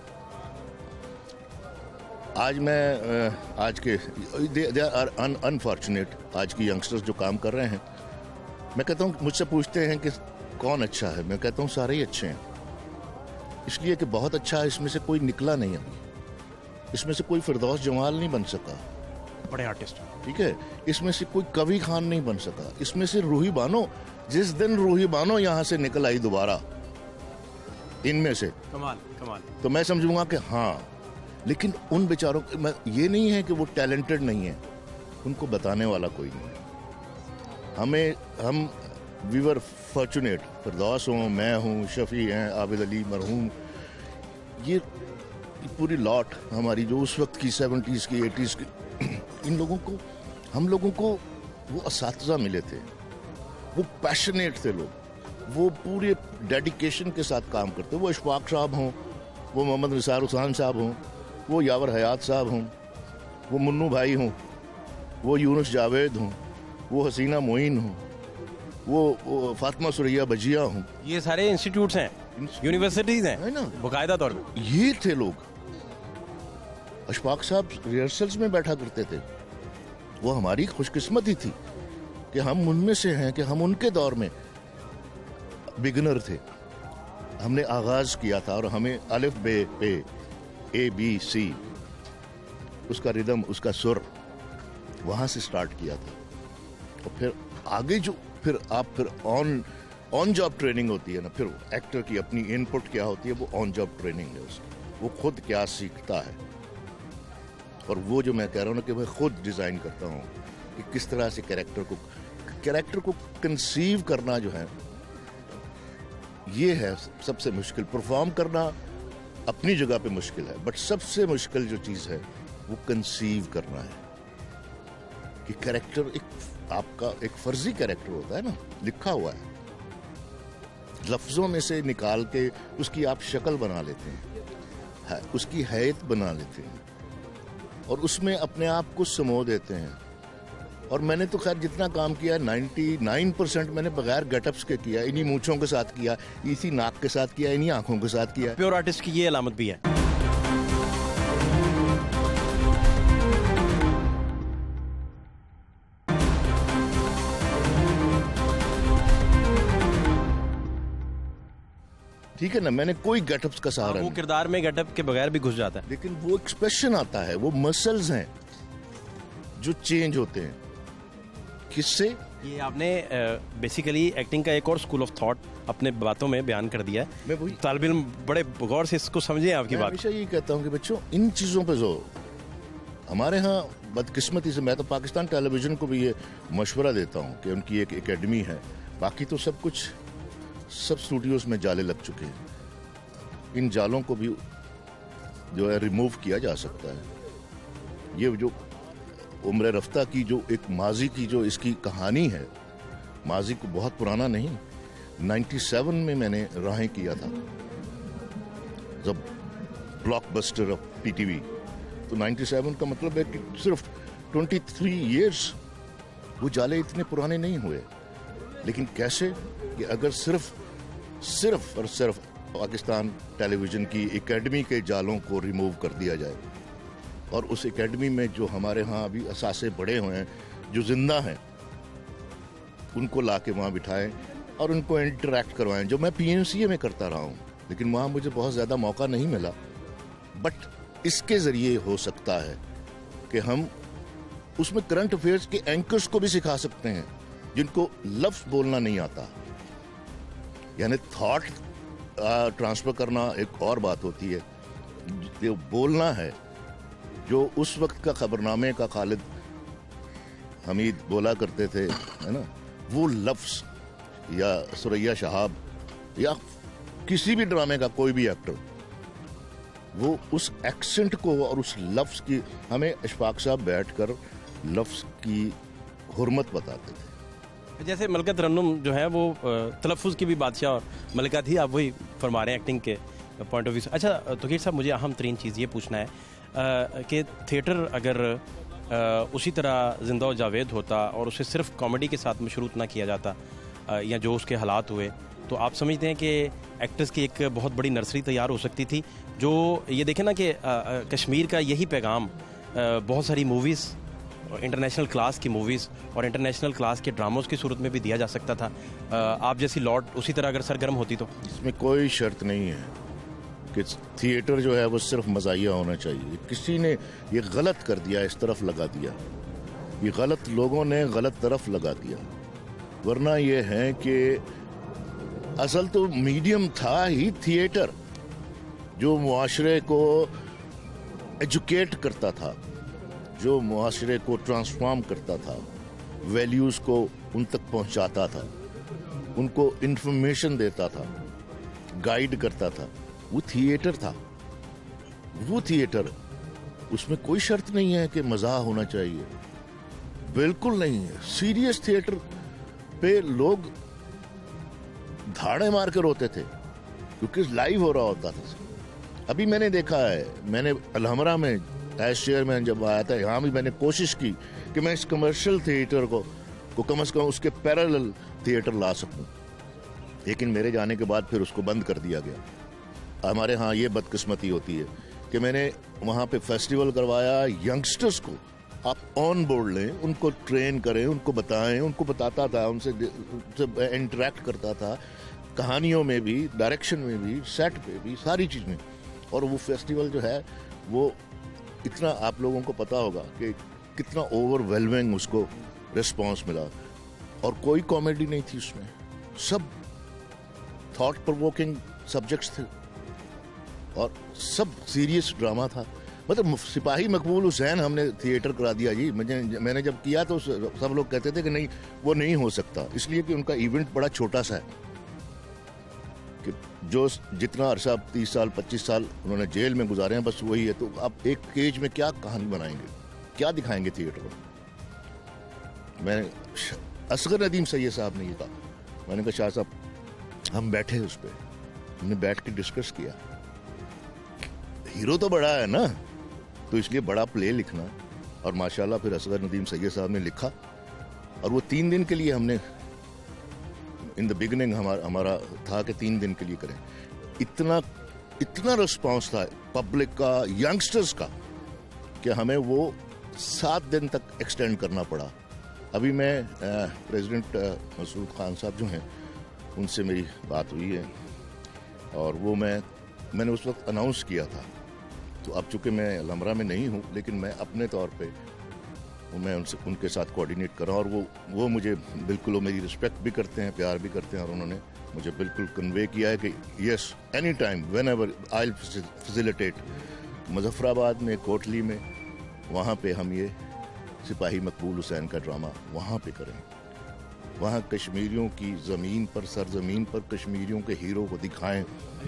आज के दे आर अनफॉर्चुनेट, आज की यंगस्टर्स जो काम कर रहे हैं, मैं कहता हूँ, मुझसे पूछते हैं कि कौन अच्छा है, मैं कहता हूँ सारे ही अच्छे हैं, इसलिए कि बहुत अच्छा है, इसमें से कोई निकला नहीं अभी, इसमें से कोई फिरदौस जमाल नहीं बन सका, बड़े आर्टिस्ट, ठीक है, इसमें से कोई कवि खान नहीं बन सका, इसमें से रूही बानो, जिस दिन रूही बानो यहाँ से निकल आई दोबारा इनमें से, कमाल। तो मैं समझूंगा कि हाँ, लेकिन उन बेचारों, ये नहीं है कि वो टैलेंटेड नहीं है, उनको बताने वाला कोई नहीं है। हम वी वर फॉर्चुनेट, फिरदौस हूँ, मैं हूँ, शफी हैं, आबिद अली मरहूम, ये पूरी लॉट हमारी जो उस वक्त की 70s की 80s की, इन लोगों को, हम लोगों को वो असातिज़ा मिले थे, वो पैशनेट थे लोग, वो पूरे डेडिकेशन के साथ काम करते। वो इशफाक साहब हों, वो मोहम्मद निसार हुसैन साहब हों, वो यावर हयात साहब हों, वो मुन्नू भाई हों, वो यूनुस जावेद हों, वो हसीना मोइन हों, वो फातिमा सुरैया बजिया हों, ये सारे इंस्टीट्यूट्स हैं, यूनिवर्सिटीज हैं है ना, बाकायदा तौर पे। ये थे लोग। अशफाक साहब रिहर्सल्स में बैठा करते थे। वो हमारी खुशकिस्मती थी कि हम उनमें से हैं, कि हम उनके दौर में बिगनर थे। हमने आगाज किया था और हमें अलिफ बे पे ए बी सी, उसका रिदम, उसका सुर, वहां से स्टार्ट किया था। और फिर आगे जो फिर ऑन जॉब ट्रेनिंग होती है ना, फिर एक्टर की अपनी इनपुट क्या होती है, वो ऑन जॉब ट्रेनिंग है उसकी, वो खुद क्या सीखता है। और वो जो मैं कह रहा हूँ ना कि मैं खुद डिज़ाइन करता हूँ कि किस तरह से कैरेक्टर को कंसीव करना जो है, ये है सबसे मुश्किल। परफॉर्म करना अपनी जगह पे मुश्किल है, बट सबसे मुश्किल जो चीज़ है वो कंसीव करना है कि कैरेक्टर आपका एक फर्जी कैरेक्टर होता है ना, लिखा हुआ है, लफ्ज़ों में से निकाल के उसकी आप शक्ल बना लेते हैं, उसकी हैत बना लेते हैं और उसमें अपने आप को समो देते हैं। और मैंने तो खैर जितना काम किया 99% मैंने बगैर गेटअप्स के किया, इन्हीं मूंछों के साथ किया, इसी नाक के साथ किया, इन्हीं आंखों के साथ किया। प्योर आर्टिस्ट की ये अलामत भी है। ठीक है ना, मैंने कोई गेटअप्स का सहारा वो किरदार में गेटअप के बगैर भी घुस जाता है, लेकिन वो एक्सप्रेशन आता है, वो मसल्स हैं जो चेंज होते हैं। किससे? ये आपने बेसिकली एक्टिंग का एक और स्कूल ऑफ थॉट अपने बातों में बयान कर दिया है। मैं वही तालिब इल्म बड़े गौर से इसको समझे आपकी बात। हमेशा यही कहता हूँ कि बच्चों इन चीज़ों पे जो हमारे यहाँ बदकिस्मती से, मैं तो पाकिस्तान टेलीविजन को भी ये मशवरा देता हूँ कि उनकी एक एकेडमी है, बाकी तो सब कुछ सब स्टूडियोज में जाले लग चुके हैं। इन जालों को भी जो है रिमूव किया जा सकता है। ये जो उम्र रफ्ता की जो एक माजी की जो इसकी कहानी है, माजी को बहुत पुराना नहीं, 97 में मैंने राहें किया था जब ब्लॉकबस्टर ऑफ पीटीवी, तो 97 का मतलब है कि सिर्फ 23 इयर्स, वो जाले इतने पुराने नहीं हुए। लेकिन कैसे कि अगर सिर्फ और सिर्फ पाकिस्तान टेलीविजन की एकेडमी के जालों को रिमूव कर दिया जाए और उस एकेडमी में जो हमारे यहाँ अभी असासे बड़े हुए हैं, जो जिंदा हैं, उनको ला के वहाँ बिठाएं और उनको इंटरेक्ट करवाएं, जो मैं पीएमसीए में करता रहा हूँ, लेकिन वहाँ मुझे बहुत ज़्यादा मौका नहीं मिला। बट इसके ज़रिए हो सकता है कि हम उसमें करंट अफेयर्स के एंकर्स को भी सिखा सकते हैं जिनको लफ्ज़ बोलना नहीं आता। यानी थॉट ट्रांसफ़र करना एक और बात होती है, जो बोलना है, जो उस वक्त का खबरनामे का खालिद हमीद बोला करते थे, है ना, वो लफ्ज़, या सुरैया शहाब या किसी भी ड्रामे का कोई भी एक्टर, वो उस एक्सेंट को और उस लफ्ज़ की, हमें अशफाक साहब बैठकर लफ्ज़ की हुर्मत बताते थे। जैसे मलका तरन्नुम जो है वो तलफ़ुज़ की भी बादशाह और मलका थी, आप वही फरमा रहे हैं एक्टिंग के पॉइंट ऑफ व्यू से। अच्छा तौकीर साहब, मुझे अहम तरीन चीज़ ये पूछना है कि थिएटर अगर उसी तरह जिंदा जावेद होता और उसे सिर्फ कॉमेडी के साथ मशरूत ना किया जाता, या जो उसके हालात हुए, तो आप समझते हैं कि एक्टर्स की एक बहुत बड़ी नर्सरी तैयार हो सकती थी। जो ये देखें ना कि कश्मीर का यही पैगाम बहुत सारी मूवीज़, इंटरनेशनल क्लास की मूवीज़ और इंटरनेशनल क्लास के ड्रामोज़ की सूरत में भी दिया जा सकता था। आप जैसी लॉट उसी तरह अगर सरगर्म होती तो? इसमें कोई शर्त नहीं है कि थिएटर जो है वो सिर्फ मज़ाहिया होना चाहिए। किसी ने ये गलत कर दिया, इस तरफ लगा दिया, ये गलत लोगों ने गलत तरफ लगा दिया। वरना ये है कि असल तो मीडियम था ही थिएटर, जो मुआशरे को एजुकेट करता था, जो मुआशरे को ट्रांसफॉर्म करता था, वैल्यूज़ को उन तक पहुंचाता था, उनको इंफॉर्मेशन देता था, गाइड करता था, वो थिएटर था। वो थिएटर, उसमें कोई शर्त नहीं है कि मज़ा होना चाहिए। बिल्कुल नहीं है। सीरियस थिएटर पे लोग धाड़े मार के रोते थे क्योंकि लाइव हो रहा होता था। अभी मैंने देखा है, मैंने अलहमरा में एज चेयरमैन जब आया था, यहाँ भी मैंने कोशिश की कि मैं इस कमर्शियल थिएटर को कम से कम उसके पैरेलल थिएटर ला सकूं, लेकिन मेरे जाने के बाद फिर उसको बंद कर दिया गया। हमारे यहाँ ये बदकिस्मती होती है कि मैंने वहाँ पे फेस्टिवल करवाया, यंगस्टर्स को आप ऑन बोर्ड लें, उनको ट्रेन करें, उनको बताएं, उनको बताता था, उनसे इंटरेक्ट करता था, कहानियों में भी, डायरेक्शन में भी, सेट पे भी, सारी चीज़ में। और वो फेस्टिवल जो है वो इतना, आप लोगों को पता होगा कि कितना ओवरवेलमिंग उसको रिस्पॉन्स मिला, और कोई कॉमेडी नहीं थी उसमें, सब थॉट प्रोवोकिंग सब्जेक्ट्स थे और सब सीरियस ड्रामा था। मतलब सिपाही मकबूल हुसैन हमने थिएटर करा दिया जी। मैंने जब किया तो सब लोग कहते थे कि नहीं, वो नहीं हो सकता, इसलिए कि उनका इवेंट बड़ा छोटा सा है, कि जो जितना अरसा 30 साल 25 साल उन्होंने जेल में गुजारे हैं बस वही है। तो आप एक केज में क्या कहानी बनाएंगे, क्या दिखाएंगे थिएटर में। मैंने असगर नदीम सैयद साहब ने ये कहा, मैंने कहा शाह साहब हम बैठे उस पर, हमने बैठ के डिस्कस किया, हीरो तो बड़ा है ना, तो इसलिए बड़ा प्ले लिखना। और माशाल्लाह फिर असगर नदीम सैयद साहब ने लिखा, और वो 3 दिन के लिए हमने, इन द बिगिनिंग हमारा था कि 3 दिन के लिए करें। इतना रिस्पांस था पब्लिक का, यंगस्टर्स का, कि हमें वो 7 दिन तक एक्सटेंड करना पड़ा। अभी मैं प्रेसिडेंट मसूद खान साहब जो हैं उनसे मेरी बात हुई है, और वो मैंने उस वक्त अनाउंस किया था। तो अब चूंकि मैं लमरा में नहीं हूँ, लेकिन मैं अपने तौर पे मैं उनके साथ कोऑर्डिनेट कर रहा हूँ, और वो मुझे बिल्कुल, वो मेरी रिस्पेक्ट भी करते हैं, प्यार भी करते हैं, और उन्होंने मुझे बिल्कुल कन्वे किया है कि yes, any time, when ever I will facilitate. Muzaffarabad में, कोटली में, वहाँ पे हम ये सिपाही मकबूल हुसैन का ड्रामा वहाँ पे करें, वहाँ कश्मीरियों की ज़मीन पर, सरजमीन पर कश्मीरियों के हीरो को दिखाएं।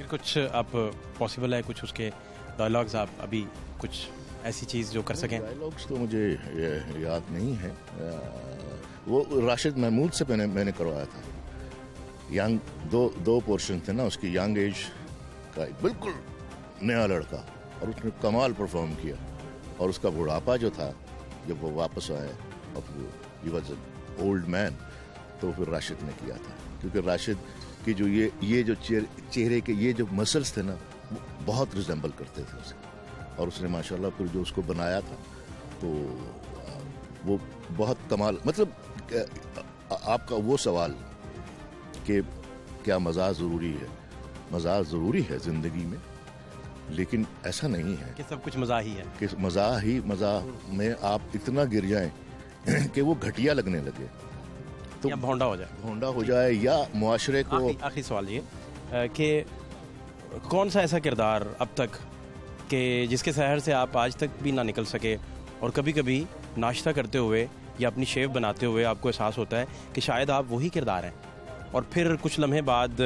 कुछ आप पॉसिबल है, कुछ उसके डायलॉग्स आप अभी कुछ ऐसी चीज़ जो कर सकें? डायलॉग्स तो मुझे याद नहीं है। वो राशिद महमूद से मैंने करवाया था। यंग दो पोर्शन थे ना उसकी, यंग एज का एक बिल्कुल नया लड़का, और उसने कमाल परफॉर्म किया। और उसका बुढ़ापा जो था, जब वो वापस आया और he was an old man, तो फिर राशिद ने किया था। क्योंकि राशिद की जो ये जो चेहरे के ये जो मसल्स थे ना, वो बहुत रिजेंबल करते थे उसे। और उसने माशाल्लाह फिर जो उसको बनाया था, तो वो बहुत कमाल। मतलब आपका वो सवाल कि क्या मज़ाक ज़रूरी है, मज़ाक ज़रूरी है ज़िंदगी में, लेकिन ऐसा नहीं है कि सब कुछ मज़ाक ही है, कि मज़ाक में आप इतना गिर जाएं कि वो घटिया लगने लगे, तो या भोंडा हो जाए, या मुआशरे को। आखिरी सवाल ये कि कौन सा ऐसा किरदार अब तक कि जिसके शहर से आप आज तक भी ना निकल सके, और कभी कभी नाश्ता करते हुए या अपनी शेव बनाते हुए आपको एहसास होता है कि शायद आप वही किरदार हैं, और फिर कुछ लम्हे बाद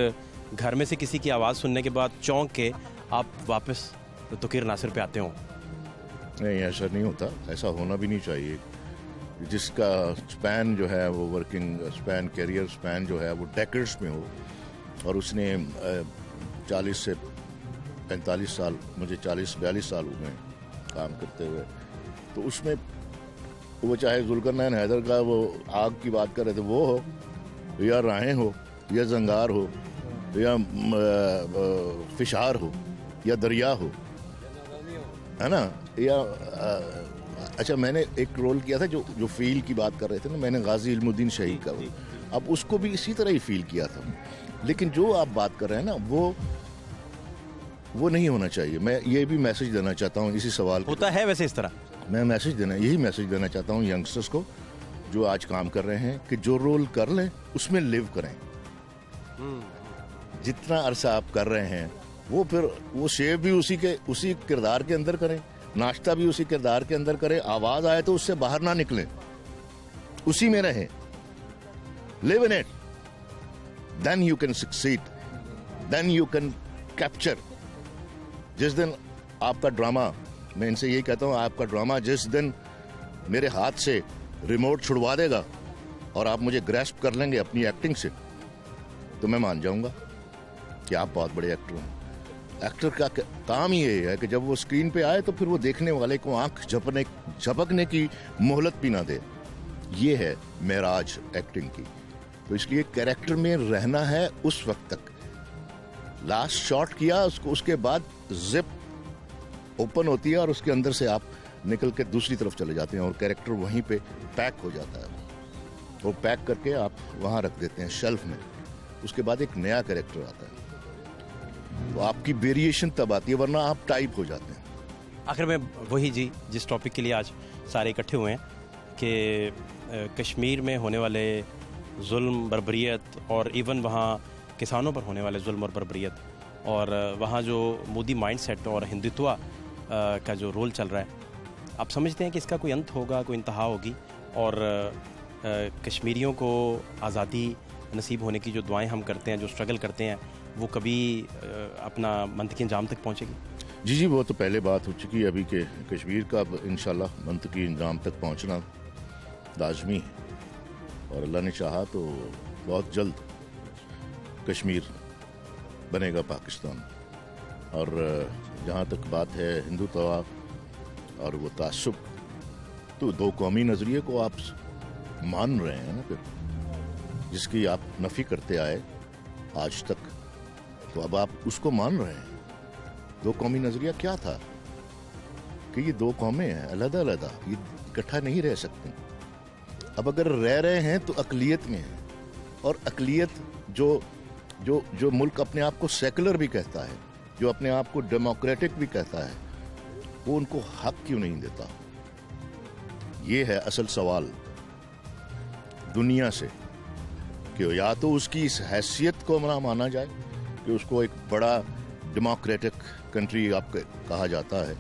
घर में से किसी की आवाज़ सुनने के बाद चौंक के आप वापस तुकीर नासिर पे आते हो? नहीं, ऐसा नहीं होता, ऐसा होना भी नहीं चाहिए। जिसका स्पैन जो है वो वर्किंग स्पैन, कैरियर स्पैन जो है वो डेकेड्स में हो, और उसने 40 से 45 साल, मुझे 40-42 साल हो गए काम करते हुए, तो उसमें वो चाहे जुल्करनैन हैदर का वो आग की बात कर रहे थे वो हो, या राहें हो, या जंगार हो, या फिशार हो, या दरिया हो, है ना, या अच्छा मैंने एक रोल किया था जो फील की बात कर रहे थे ना, मैंने गाजी इल्मुद्दीन शहीद का, अब उसको भी इसी तरह ही फील किया था। लेकिन जो आप बात कर रहे हैं ना, वो नहीं होना चाहिए। मैं ये भी मैसेज देना चाहता हूँ इसी सवाल होता है वैसे इस तरह, मैं यही मैसेज देना चाहता हूँ यंगस्टर्स को जो आज काम कर रहे हैं, कि जो रोल कर लें उसमें लिव करें। जितना अरसा आप कर रहे हैं वो फिर वो शेव भी उसी किरदार के अंदर करें, नाश्ता भी उसी किरदार के अंदर करें, आवाज आए तो उससे बाहर ना निकलें, उसी में रहें, live in it, then you can succeed, then you can capture. जिस दिन आपका ड्रामा, मैं इनसे यही कहता हूं, आपका ड्रामा जिस दिन मेरे हाथ से रिमोट छुड़वा देगा और आप मुझे ग्रैस्प कर लेंगे अपनी एक्टिंग से, तो मैं मान जाऊंगा कि आप बहुत बड़े एक्टर हैं। एक्टर का काम ही ये है कि जब वो स्क्रीन पे आए तो फिर वो देखने वाले को आंख झपकने की मोहलत भी ना दे। ये है मेराज एक्टिंग की। तो इसलिए कैरेक्टर में रहना है उस वक्त तक। लास्ट शॉट किया उसको, उसके बाद जिप ओपन होती है और उसके अंदर से आप निकल के दूसरी तरफ चले जाते हैं और कैरेक्टर वहीं पे पैक हो जाता है। वो पैक करके आप वहां रख देते हैं शेल्फ में। उसके बाद एक नया कैरेक्टर आता है, तो आपकी वेरिएशन तब आती है, वरना आप टाइप हो जाते हैं। आखिर में वही जी जिस टॉपिक के लिए आज सारे इकट्ठे हुए हैं कि कश्मीर में होने वाले जुल्म बर्बरियत और इवन वहाँ किसानों पर होने वाले जुल्म और बर्बरियत और वहाँ जो मोदी माइंडसेट और हिंदुत्व का जो रोल चल रहा है, आप समझते हैं कि इसका कोई अंत होगा, कोई इंतहा होगी और कश्मीरियों को आज़ादी नसीब होने की जो दुआएं हम करते हैं, जो स्ट्रगल करते हैं, वो कभी अपना मंतकी अंजाम तक पहुँचेगी? जी, वो तो पहले बात हो चुकी है अभी के कश्मीर का इंशाल्लाह मंतकी अंजाम तक पहुँचना लाजमी है और अल्लाह ने चाहा तो बहुत जल्द कश्मीर बनेगा पाकिस्तान। और जहाँ तक बात है हिंदुत्व और वो तासुब, तो दो कौमी नज़रिए को आप मान रहे हैं ना, फिर जिसकी आप नफ़ी करते आए आज तक, तो अब आप उसको मान रहे हैं। दो कौमी नज़रिया क्या था कि ये दो कौमें हैं अलग अलग, ये इकट्ठा नहीं रह सकते। अब अगर रह रहे हैं तो अक़लियत में है, और अक़लियत जो मुल्क अपने आप को सेकुलर भी कहता है, जो अपने आप को डेमोक्रेटिक भी कहता है, वो उनको हक क्यों नहीं देता? ये है असल सवाल दुनिया से, कि या तो उसकी इस हैसियत को ना माना जाए कि उसको एक बड़ा डेमोक्रेटिक कंट्री आप कहा जाता है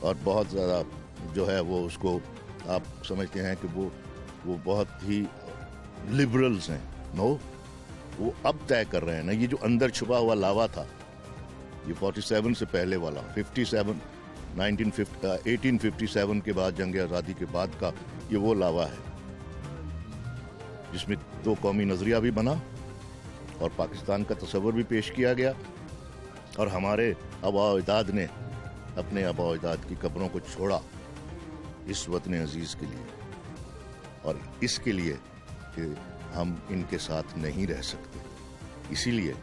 और बहुत ज़्यादा जो है वो उसको आप समझते हैं कि वो बहुत ही लिबरल्स हैं। नो, वो अब तय कर रहे हैं ना, ये जो अंदर छुपा हुआ लावा था, ये 47 से पहले वाला 1857 के बाद, जंग आज़ादी के बाद का ये वो लावा है जिसमें दो कौमी नज़रिया भी बना और पाकिस्तान का तस्वर भी पेश किया गया और हमारे आबा-ओ-अजदाद ने अपने आबा-ओ-अजदाद की कब्रों को छोड़ा इस वतन अजीज़ के लिए और इसके लिए कि हम इनके साथ नहीं रह सकते। इसीलिए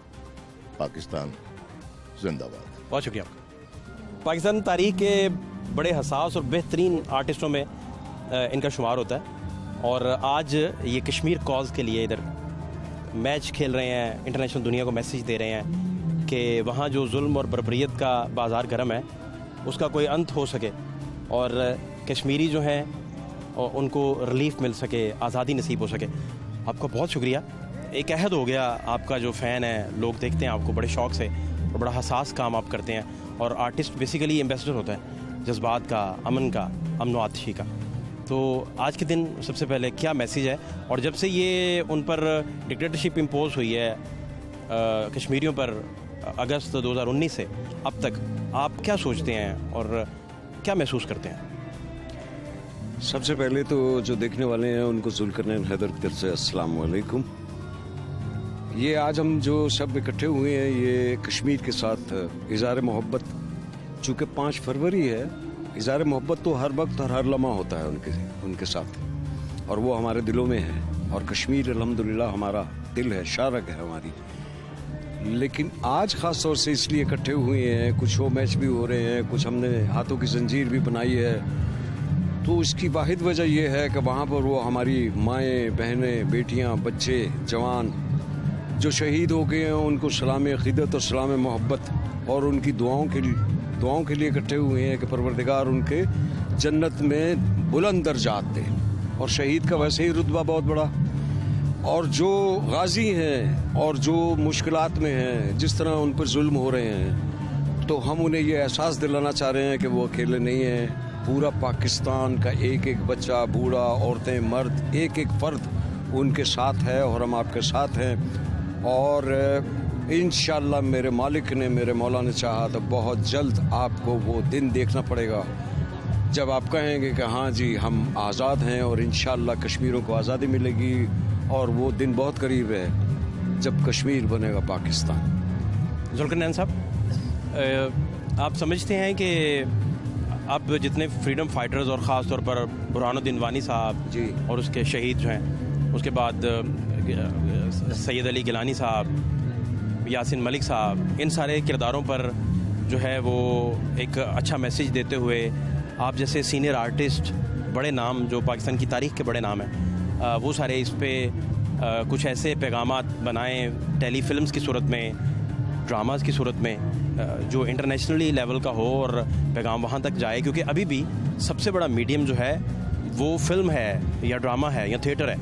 पाकिस्तान जिंदाबाद। बहुत शुक्रिया आपका। पाकिस्तान तारीख के बड़े हसास और बेहतरीन आर्टिस्टों में इनका शुमार होता है और आज ये कश्मीर कॉज के लिए इधर मैच खेल रहे हैं, इंटरनेशनल दुनिया को मैसेज दे रहे हैं कि वहाँ जो जुल्म और बर्बरियत का बाज़ार गर्म है उसका कोई अंत हो सके और कश्मीरी जो हैं उनको रिलीफ मिल सके, आज़ादी नसीब हो सके। आपका बहुत शुक्रिया। एक अहद हो गया, आपका जो फ़ैन है, लोग देखते हैं आपको बड़े शौक़ से और बड़ा हसास काम आप करते हैं और आर्टिस्ट बेसिकली एम्बेसडर होता है जज्बात का, अमन का, अमन व आतिशी का। तो आज के दिन सबसे पहले क्या मैसेज है और जब से ये उन पर डिक्टेटरशिप इम्पोज हुई है कश्मीरियों पर अगस्त 2019 से अब तक, आप क्या सोचते हैं और क्या महसूस करते हैं? सबसे पहले तो जो देखने वाले हैं उनको जुल्करनैन हैदर की तरफ से अस्सलाम वालेकुम। ये आज हम जो सब इकट्ठे हुए हैं ये कश्मीर के साथ इज़हार मोहब्बत, चूँकि 5 फरवरी है, इज़हार मोहब्बत तो हर वक्त और हर लम्हा होता है उनके साथ और वो हमारे दिलों में है और कश्मीर अल्हम्दुलिल्लाह हमारा दिल है, शारग है हमारी। लेकिन आज ख़ास तौर से इसलिए इकट्ठे हुए हैं, कुछ शो मैच भी हो रहे हैं, कुछ हमने हाथों की जंजीर भी बनाई है, तो इसकी वाहिद वजह यह है कि वहाँ पर वो हमारी माएँ, बहनें, बेटियाँ, बच्चे, जवान जो शहीद हो गए हैं उनको सलाम अक़ीदत और सलाम मोहब्बत और उनकी दुआओं के लिए इकट्ठे हुए हैं कि परवरदिगार उनके जन्नत में बुलंद दर्जात दे। और शहीद का वैसे ही रुतबा बहुत बड़ा, और जो गाजी हैं और जो मुश्किलात में हैं, जिस तरह उन पर जुल्म हो रहे हैं, तो हम उन्हें ये एहसास दिलाना चाह रहे हैं कि वो अकेले नहीं हैं। पूरा पाकिस्तान का एक एक बच्चा, बूढ़ा, औरतें, मर्द, एक एक फ़र्द उनके साथ है और हम आपके साथ हैं। और इंशाअल्लाह मेरे मालिक ने, मेरे मौला ने चाहा तो बहुत जल्द आपको वो दिन देखना पड़ेगा जब आप कहेंगे कि हाँ जी हम आज़ाद हैं और इंशाअल्लाह कश्मीरों को आज़ादी मिलेगी, और वो दिन बहुत करीब है जब कश्मीर बनेगा पाकिस्तान। जुल्करनैन साहब, आप समझते हैं कि अब जितने फ्रीडम फाइटर्स और ख़ास तौर पर बुरहानुद्दीन वानी साहब जी और उसके शहीद जो हैं, उसके बाद सैयद अली गिलानी साहब, यासिन मलिक साहब, इन सारे किरदारों पर जो है वो एक अच्छा मैसेज देते हुए आप जैसे सीनियर आर्टिस्ट, बड़े नाम जो पाकिस्तान की तारीख़ के बड़े नाम हैं, वो सारे इस पर कुछ ऐसे पैगामात बनाएं टेली फिल्म्स की सूरत में, ड्रामास की सूरत में, जो इंटरनेशनली लेवल का हो और पैगाम वहाँ तक जाए, क्योंकि अभी भी सबसे बड़ा मीडियम जो है वो फिल्म है या ड्रामा है या थिएटर है,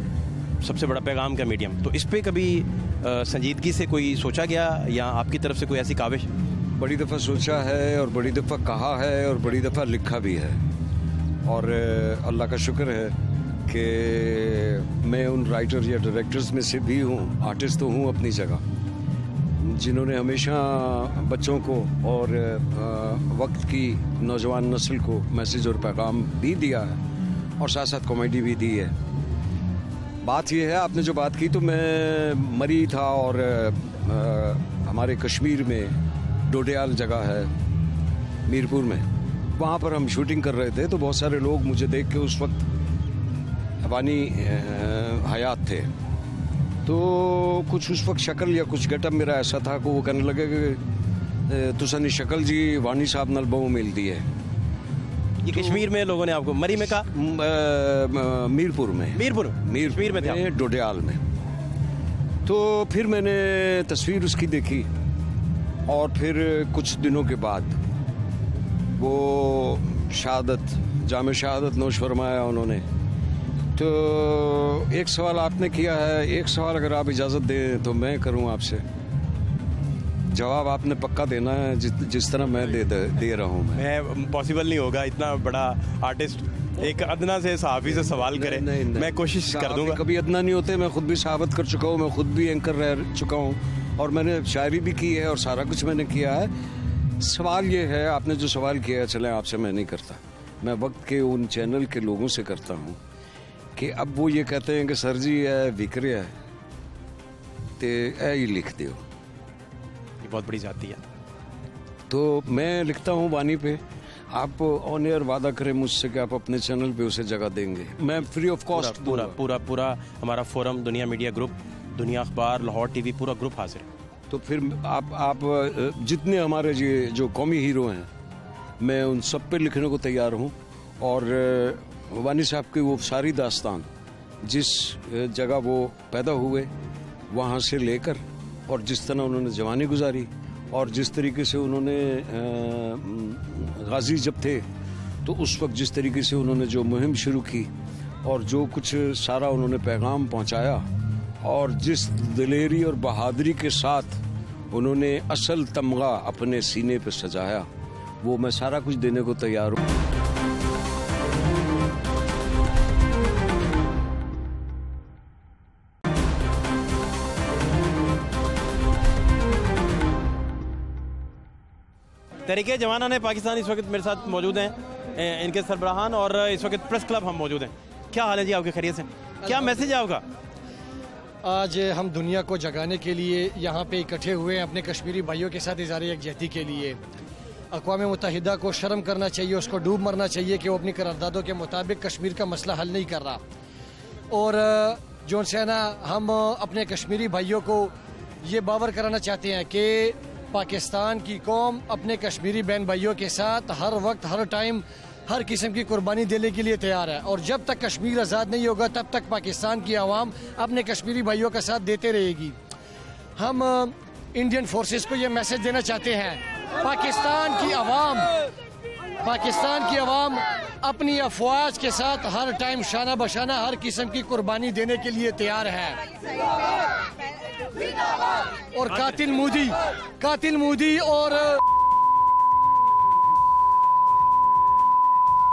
सबसे बड़ा पैगाम का मीडियम। तो इस पर कभी संजीदगी से कोई सोचा गया या आपकी तरफ से कोई ऐसी काविश? बड़ी दफ़ा सोचा है और बड़ी दफ़ा कहा है और बड़ी दफ़ा लिखा भी है, और अल्लाह का शुक्र है कि मैं उन राइटर या डायरेक्टर्स में से भी हूँ, आर्टिस्ट तो हूँ अपनी जगह, जिन्होंने हमेशा बच्चों को और वक्त की नौजवान नस्ल को मैसेज और पैगाम भी दिया है और साथ साथ कॉमेडी भी दी है। बात यह है, आपने जो बात की, तो मैं मरी था और हमारे कश्मीर में डोडियाल जगह है मीरपुर में, वहाँ पर हम शूटिंग कर रहे थे, तो बहुत सारे लोग मुझे देख के उस वक्त वानी हयात थे, तो कुछ उस वक्त शक्ल या कुछ गेटअप मेरा ऐसा था कि वो कहने लगे कि तुसानी शक्ल जी वानी साहब नाल बहु मिलती है। ये कश्मीर में लोगों ने आपको, मरी में कहा? मीरपुर में में थे, डोडियाल में। तो फिर मैंने तस्वीर उसकी देखी और फिर कुछ दिनों के बाद वो शहादत, जामे शहादत नोश फरमाया उन्होंने। तो एक सवाल आपने किया है, एक सवाल अगर आप इजाज़त दें तो मैं करूं आपसे, जवाब आपने पक्का देना है जिस तरह मैं दे रहा हूं। मैं पॉसिबल नहीं होगा, इतना बड़ा आर्टिस्ट एक अदना से सहाफ़ी से सवाल करे। मैं कोशिश कर दूंगा। कभी अदना नहीं होते, मैं खुद भी सहाबत कर चुका हूँ, मैं खुद भी एंकर रह चुका हूँ और मैंने शायरी भी की है और सारा कुछ मैंने किया है। सवाल ये है, आपने जो सवाल किया है, चले आपसे मैं नहीं करता, मैं वक्त के उन चैनल के लोगों से करता हूँ कि अब वो ये कहते हैं कि सर जी है विक्रे है तो ये लिख दो, ये बहुत बड़ी जाती है। तो मैं लिखता हूँ वानी पे, आप ऑन एयर वादा करें मुझसे कि आप अपने चैनल पे उसे जगह देंगे, मैं फ्री ऑफ कॉस्ट पूरा पूरा पूरा हमारा फोरम, दुनिया मीडिया ग्रुप, दुनिया अखबार, लाहौर टीवी, पूरा ग्रुप हाजिर है। तो फिर आप जितने हमारे जो कौमी हीरो हैं, मैं उन सब पे लिखने को तैयार हूँ। और वानी साहब की वो सारी दास्तान, जिस जगह वो पैदा हुए वहाँ से लेकर, और जिस तरह उन्होंने जवानी गुजारी और जिस तरीके से उन्होंने गाजी जब थे तो उस वक्त जिस तरीके से उन्होंने जो मुहिम शुरू की और जो कुछ सारा उन्होंने पैगाम पहुँचाया और जिस दिलेरी और बहादुरी के साथ उन्होंने असल तमगा अपने सीने पे सजाया, वो मैं सारा कुछ देने को तैयार हूँ। तहरीके जवाना पाकिस्तान इस वक्त मेरे साथ मौजूद हैं, इनके सरबराहान, और इस वक्त प्रेस क्लब हम मौजूद हैं। क्या हाल है जी आपके, खैरियत से? क्या मैसेज है आपका? आज हम दुनिया को जगाने के लिए यहाँ पे इकट्ठे हुए हैं, अपने कश्मीरी भाइयों के साथ इज़हार यकजहती के लिए। अक़वाम मुत्तहिदा को शर्म करना चाहिए, उसको डूब मरना चाहिए कि वो अपनी करारदादों के मुताबिक कश्मीर का मसला हल नहीं कर रहा। और जो सेना, हम अपने कश्मीरी भाइयों को ये बावर कराना चाहते हैं कि पाकिस्तान की कौम अपने कश्मीरी बहन भाइयों के साथ हर वक्त, हर टाइम, हर किस्म की कुर्बानी देने के लिए तैयार है। और जब तक कश्मीर आज़ाद नहीं होगा तब तक पाकिस्तान की आवाम अपने कश्मीरी भाइयों का साथ देते रहेगी। हम इंडियन फोर्सेस को ये मैसेज देना चाहते हैं, पाकिस्तान की आवाम अपनी अफवाज के साथ हर टाइम शाना बशाना हर किस्म की कुर्बानी देने के लिए तैयार है। और कातिल मोदी और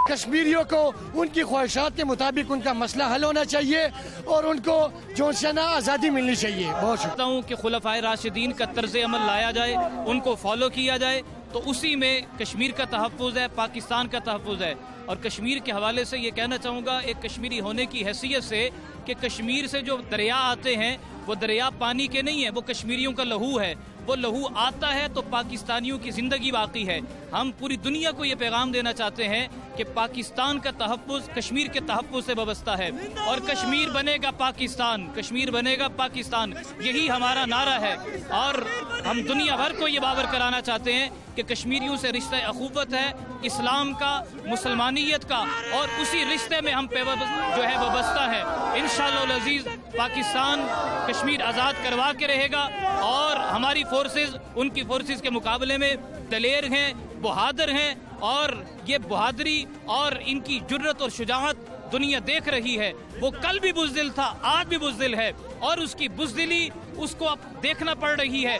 कश्मीरियों को उनकी ख्वाहिशात के मुताबिक उनका मसला हल होना चाहिए और उनको जो सेना आज़ादी मिलनी चाहिए। बहुत चाहता हूँ कि खुलफाए राशिदीन का तर्ज अमल लाया जाए, उनको फॉलो किया जाए तो उसी में कश्मीर का तहफ़्फ़ुज़ है, पाकिस्तान का तहफ़्फ़ुज़ है। और कश्मीर के हवाले से ये कहना चाहूँगा एक कश्मीरी होने की हैसियत से कि कश्मीर से जो दरिया आते हैं वो दरिया पानी के नहीं है, वो कश्मीरियों का लहू है। वो लहू आता है तो पाकिस्तानियों की ज़िंदगी बाकी है। हम पूरी दुनिया को ये पैगाम देना चाहते हैं कि पाकिस्तान का तहफ़्फ़ुज़ कश्मीर के तहफ़्फ़ुज़ से वाबस्ता है और कश्मीर बनेगा पाकिस्तान, कश्मीर बनेगा पाकिस्तान, यही हमारा नारा है। और हम दुनिया भर को ये बावर कराना चाहते हैं कि कश्मीरियों से रिश्ता अखूवत है, इस्लाम का, मुसलमानियत का, और उसी रिश्ते में हम पे जो है वाबस्ता है। इंशाअल्लाह अज़ीज़ पाकिस्तान कश्मीर आज़ाद करवा के रहेगा और हमारी फोर्सेस उनकी फोर्सेस के मुकाबले में दलेर हैं, बहादुर हैं, और ये बहादुरी और इनकी जुर्रत और शुजाअत दुनिया देख रही है। वो कल भी बुज़दिल था, आज भी बुज़दिल है, और उसकी बुज़दिली उसको अब देखना पड़ रही है।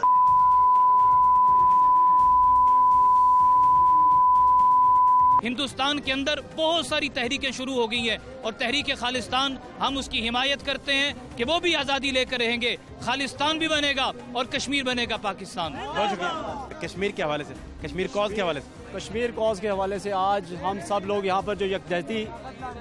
हिंदुस्तान के अंदर बहुत सारी तहरीकें शुरू हो गई हैं और तहरीक खालिस्तान हम उसकी हिमायत करते हैं कि वो भी आज़ादी लेकर रहेंगे, खालिस्तान भी बनेगा और कश्मीर बनेगा पाकिस्तान। बहुत शुक्रिया। कश्मीर के हवाले से, कश्मीर कॉज के हवाले से, कश्मीर कॉज के हवाले से आज हम सब लोग यहाँ पर जो यकजहती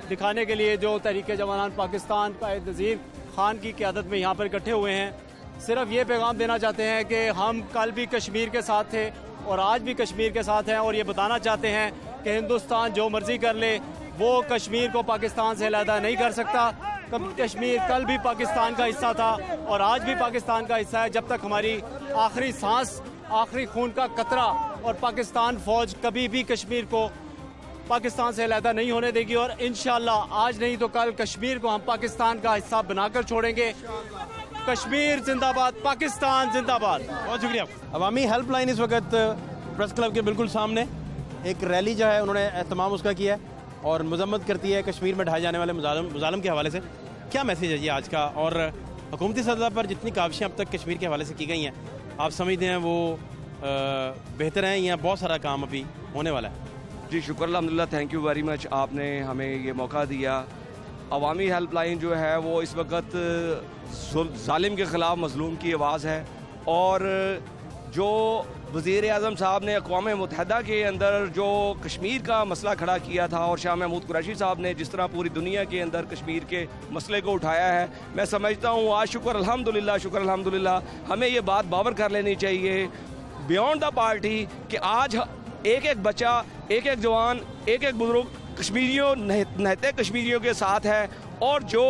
दिखाने के लिए जो तहरीक जवानान पाकिस्तान कायद नज़ीर खान की क़यादत में यहाँ पर इकट्ठे हुए हैं, सिर्फ ये पैगाम देना चाहते हैं कि हम कल भी कश्मीर के साथ थे और आज भी कश्मीर के साथ हैं, और ये बताना चाहते हैं कि हिंदुस्तान जो मर्जी कर ले वो कश्मीर को पाकिस्तान से अलहदा नहीं कर सकता। कश्मीर कल भी पाकिस्तान का हिस्सा था और आज भी पाकिस्तान का हिस्सा है, जब तक हमारी आखिरी सांस, आखिरी खून का कतरा, और पाकिस्तान फौज कभी भी कश्मीर को पाकिस्तान से अलहदा नहीं होने देगी। और इंशाअल्लाह आज नहीं तो कल कश्मीर को हम पाकिस्तान का हिस्सा बनाकर छोड़ेंगे। कश्मीर जिंदाबाद, पाकिस्तान जिंदाबाद। बहुत शुक्रिया। अवामी हेल्पलाइन इस वक्त प्रेस क्लब के बिल्कुल सामने एक रैली जो है उन्होंने एहतमाम उसका किया है और मजम्मत करती है कश्मीर में ढाए जाने वाले मुजालिम के हवाले से। क्या मैसेज है ये आज का, और हुकूमती सतह पर जितनी काविशें अब तक कश्मीर के हवाले से की गई हैं, आप समझते हैं वो बेहतर हैं या बहुत सारा काम अभी होने वाला है? जी शुक्र अल्हम्दुलिल्लाह, थैंक यू वेरी मच, आपने हमें ये मौका दिया। अवामी हेल्पलाइन जो है वो इस वक्त जालिम के ख़िलाफ़ मज़लूम की आवाज़ है, और जो वज़ीर आज़म साहब ने अक़वाम मुत्तहिदा के अंदर जो कश्मीर का मसला खड़ा किया था, और शाह महमूद कुरैशी साहब ने जिस तरह पूरी दुनिया के अंदर कश्मीर के मसले को उठाया है, मैं समझता हूँ आज शुक्र अल्हम्दुलिल्लाह हमें ये बात बावर कर लेनी चाहिए बियॉन्ड द पार्टी कि आज एक एक बच्चा, एक एक जवान, एक एक बुजुर्ग कश्मीरियों नहते कश्मीरियों के साथ है। और जो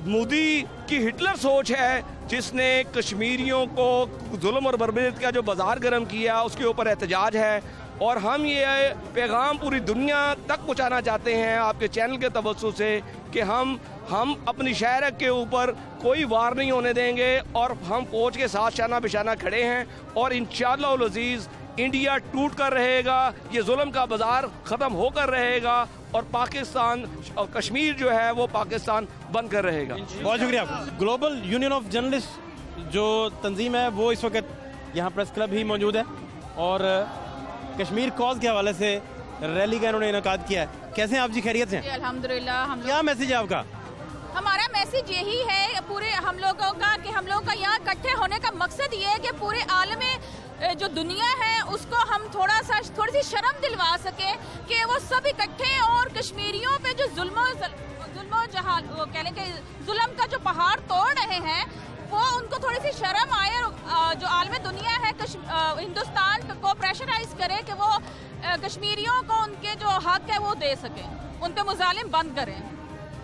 मोदी की हिटलर सोच है जिसने कश्मीरियों को जुल्म और बर्बरीत का जो बाजार गर्म किया, उसके ऊपर एहतजाज है। और हम ये पैगाम पूरी दुनिया तक पहुँचाना चाहते हैं आपके चैनल के तवज्जुह से कि हम अपनी शहर के ऊपर कोई वार नहीं होने देंगे, और हम फौज के साथ शाना बिशाना खड़े हैं, और इंशाअल्लाह अज़ीज़ इंडिया टूट कर रहेगा, ये जुल्म का बाजार ख़त्म होकर रहेगा, और पाकिस्तान और कश्मीर जो है वो पाकिस्तान बन कर रहेगा। बहुत शुक्रिया। ग्लोबल यूनियन ऑफ जर्नलिस्ट जो तंजीम है वो इस वक्त यहाँ प्रेस क्लब ही मौजूद है, और कश्मीर कॉज के हवाले से रैली का इन्होंने इनेकाद किया है। कैसे हैं आप जी, खैरियत से? अल्हम्दुलिल्लाह। क्या मैसेज है आपका? हमारा मैसेज यही है पूरे हम लोगों का कि हम लोगों का यहाँ इकट्ठे होने का मकसद ये है कि पूरे आलम में जो दुनिया है उसको हम थोड़ी सी शर्म दिलवा सके कि वो सब इकट्ठे, और कश्मीरियों पे जो जुल्म कह लें कि जुल्म का जो पहाड़ तोड़ रहे हैं वो उनको थोड़ी सी शर्म आए, और जो आलम दुनिया है हिंदुस्तान को प्रेशराइज करे कि वो कश्मीरियों को उनके जो हक है वो दे सकें, उन पे मुजालिम बंद करें।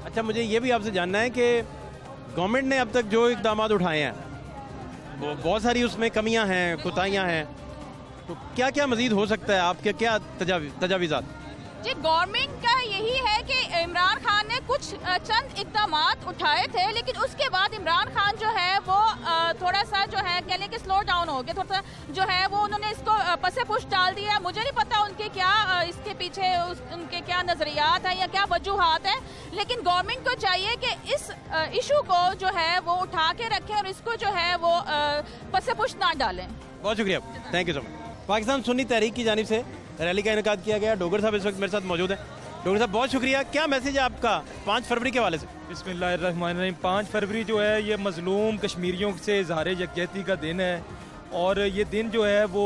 अच्छा, मुझे ये भी आपसे जानना है कि गवर्नमेंट ने अब तक जो इक़दाम उठाए हैं वो बहुत सारी उसमें कमियां हैं, कोताहियां हैं, तो क्या क्या मज़ीद हो सकता है? आपके क्या तजावीज़ात? जी, गवर्नमेंट का यही है कि इमरान खान ने कुछ चंद इक़दाम उठाए थे, लेकिन उसके बाद इमरान खान जो है वो थोड़ा सा जो है कह लें कि स्लो डाउन हो गया, थोड़ा सा जो है वो उन्होंने इसको पसे पुश डाल दिया। मुझे नहीं पता उनके क्या इसके पीछे उनके क्या नज़रियात हैं या क्या वजूहात हैं, लेकिन गवर्नमेंट को चाहिए कि इस इशू को जो है वो उठा के रखें और इसको जो है वो पसे पुश ना डालें। बहुत शुक्रिया, thank you so much. Pakistan Sunni Tehreek की जानिब से रैली का इनेकाद किया गया। डोगर साहब इस वक्त मेरे साथ मौजूद है। डोगर साहब बहुत शुक्रिया। क्या मैसेज है आपका 5 फरवरी के हवाले से? बिस्मिल्लाहिर्रहमानिर्रहीम। 5 फरवरी जो है ये मजलूम कश्मीरियों से इज़हार यकजहती का दिन है, और ये दिन जो है वो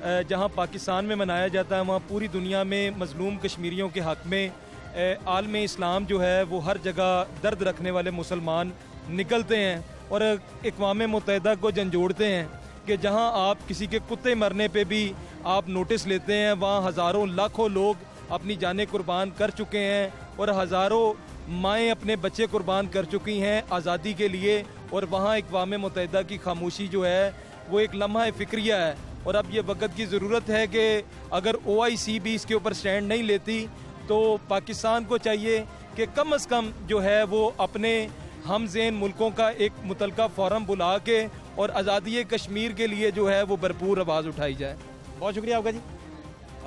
जहाँ पाकिस्तान में मनाया जाता है, वहाँ पूरी दुनिया में मज़लूम कश्मीरियों के हक़ में आलम इस्लाम जो है वो हर जगह दर्द रखने वाले मुसलमान निकलते हैं और अक़वाम मुत्तहिदा को झंझोड़ते हैं कि जहाँ आप किसी के कुत्ते मरने पे भी आप नोटिस लेते हैं, वहाँ हज़ारों लाखों लोग अपनी जानें कुर्बान कर चुके हैं और हज़ारों माएँ अपने बच्चे कुर्बान कर चुकी हैं आज़ादी के लिए। और वहाँ अक़वाम मुत्तहिदा की खामोशी जो है वो एक लम्हा फ़िक्रिया है। और अब ये वक्त की ज़रूरत है कि अगर OIC भी इसके ऊपर स्टैंड नहीं लेती तो पाकिस्तान को चाहिए कि कम से कम जो है वो अपने हमज़ेन मुल्कों का एक मुतलका फ़ोरम बुला के और आज़ादी कश्मीर के लिए जो है वो भरपूर आवाज़ उठाई जाए। बहुत शुक्रिया आपका जी।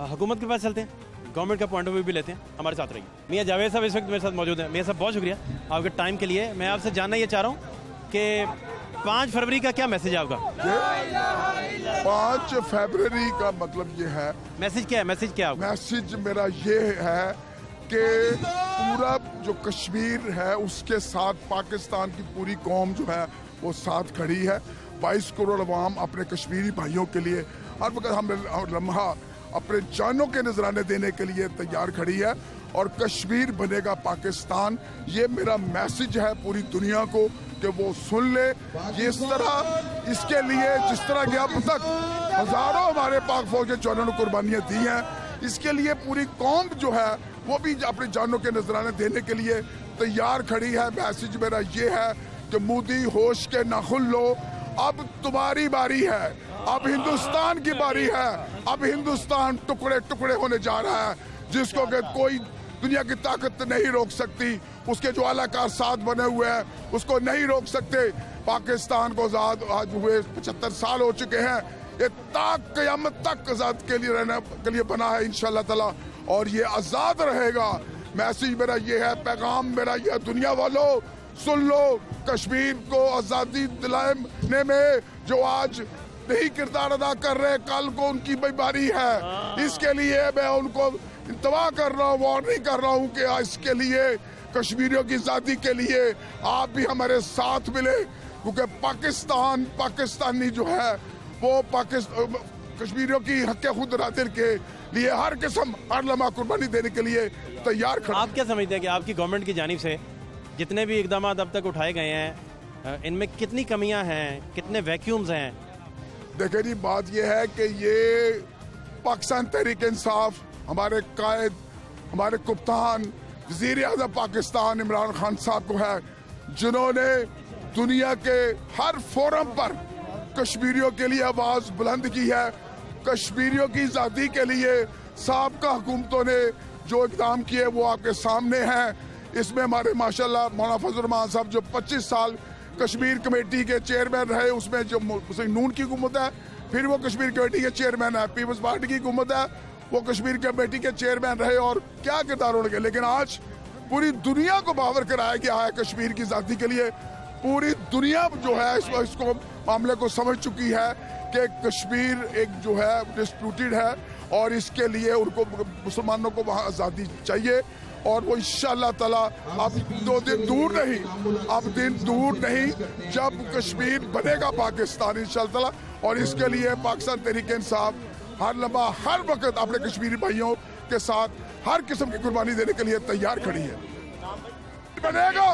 हुकूमत के पास चलते हैं, गवर्नमेंट का पॉइंट ऑफ व्यू भी लेते हैं, हमारे साथ रहिए। मियां जावेद साहब इस वक्त मेरे साथ मौजूद हैं। मियां साहब बहुत शुक्रिया आपके टाइम के लिए। मैं आपसे जानना ये चाह रहा हूँ कि 5 फरवरी का क्या मैसेज है आपका? 5 फरवरी का मतलब ये है, मैसेज क्या है? मैसेज क्या है? मैसेज मेरा ये है कि पूरा जो कश्मीर है उसके साथ पाकिस्तान की पूरी कौम जो है वो साथ खड़ी है। 22 करोड़ अवाम अपने कश्मीरी भाइयों के लिए हर वक्त हम लम्हा अपने जानों के नजराने देने के लिए तैयार खड़ी है और कश्मीर बनेगा पाकिस्तान। ये मेरा मैसेज है पूरी दुनिया को कि वो सुन ले। जिस तरह इसके लिए जिस तरह कि अब तक हजारों हमारे पाक फौज के जवानों ने कुर्बानियां दी हैं, इसके लिए पूरी कौम जो है वो भी अपने जानों के नजराने देने के लिए तैयार खड़ी है। मैसेज मेरा ये है कि मोदी होश के ना खुल लो, अब तुम्हारी बारी है, अब हिंदुस्तान की बारी है। अब हिंदुस्तान टुकड़े टुकड़े होने जा रहा है जिसको कि कोई दुनिया की ताकत नहीं रोक सकती। उसके जो आलाकार साथ बने हुए हैं उसको नहीं रोक सकते। पाकिस्तान को आजाद आज हुए 75 साल हो चुके हैं। ये ताक क़यामत तक आजाद के लिए रहने के लिए बना है इंशाअल्लाह ताला, और ये आजाद रहेगा। मैसेज मेरा ये है, पैगाम मेरा ये है, दुनिया वालों सुन लो, कश्मीर को आजादी दिलाने में जो आज नहीं किरदार अदा कर रहे, कल को उनकी बारी है। इसके लिए मैं उनको इंतवा कर रहा हूँ, वार्निंग कर रहा हूँ कि इसके लिए कश्मीरियों की आजादी के लिए आप भी हमारे साथ मिले, क्योंकि पाकिस्तानी जो है वो कश्मीरियों की हक खुद इरादे के लिए हर किस्म हर लम्हा कुर्बानी देने के लिए तैयार खड़ा। आप क्या समझते हैं कि आपकी गवर्नमेंट की जानिब से जितने भी इकदाम अब तक उठाए गए हैं इनमें कितनी कमियां हैं, कितने वैक्यूम्स हैं? देखिए जी, बात यह है कि ये पाकिस्तान तहरीक इंसाफ, हमारे कायद, हमारे कप्तान, वज़ीर आज़म पाकिस्तान इमरान खान साहब को है, जिन्होंने दुनिया के हर फोरम पर कश्मीरियों के लिए आवाज़ बुलंद की है। कश्मीरियों की आज़ादी के लिए साबका हुकूमतों ने जो इक़दाम किए वो आपके सामने हैं। इसमें हमारे माशाल्लाह मौलाना फजल रहमान साहब जो 25 साल कश्मीर कमेटी के चेयरमैन रहे, उसमें जो नून की हुकूमत है, फिर वो कश्मीर कमेटी के चेयरमैन है, पीपल्स पार्टी की हुकूमत है, वो कश्मीर कमेटी के चेयरमैन रहे, और क्या किरदार उनके। लेकिन आज पूरी दुनिया को बावर कराया गया है कश्मीर की आज़ादी के लिए। पूरी दुनिया जो है इसको मामले को समझ चुकी है कि कश्मीर एक जो है डिस्प्यूटेड है और इसके लिए उनको मुसलमानों को वहाँ आज़ादी चाहिए। और वो इंशाअल्लाह ताला अब दिन दूर नहीं जब कश्मीर बनेगा पाकिस्तान इंशाअल्लाह ताला। और इसके लिए पाकिस्तान तहरीक इंसाफ हर लम्हा हर वक्त अपने कश्मीरी भाइयों के साथ हर किस्म की कुर्बानी देने के लिए तैयार खड़ी है। बनेगा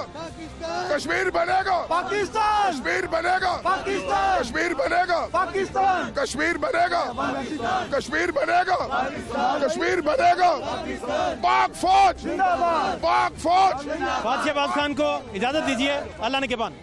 कश्मीर, बनेगा पाकिस्तान, कश्मीर बनेगा पाकिस्तान, कश्मीर बनेगा पाकिस्तान, कश्मीर बनेगा कश्मीर बनेगा कश्मीर बनेगा। पाक फौज, पाक फौज। बादशाह खान को इजाजत दीजिए। अल्लाह ने के पान।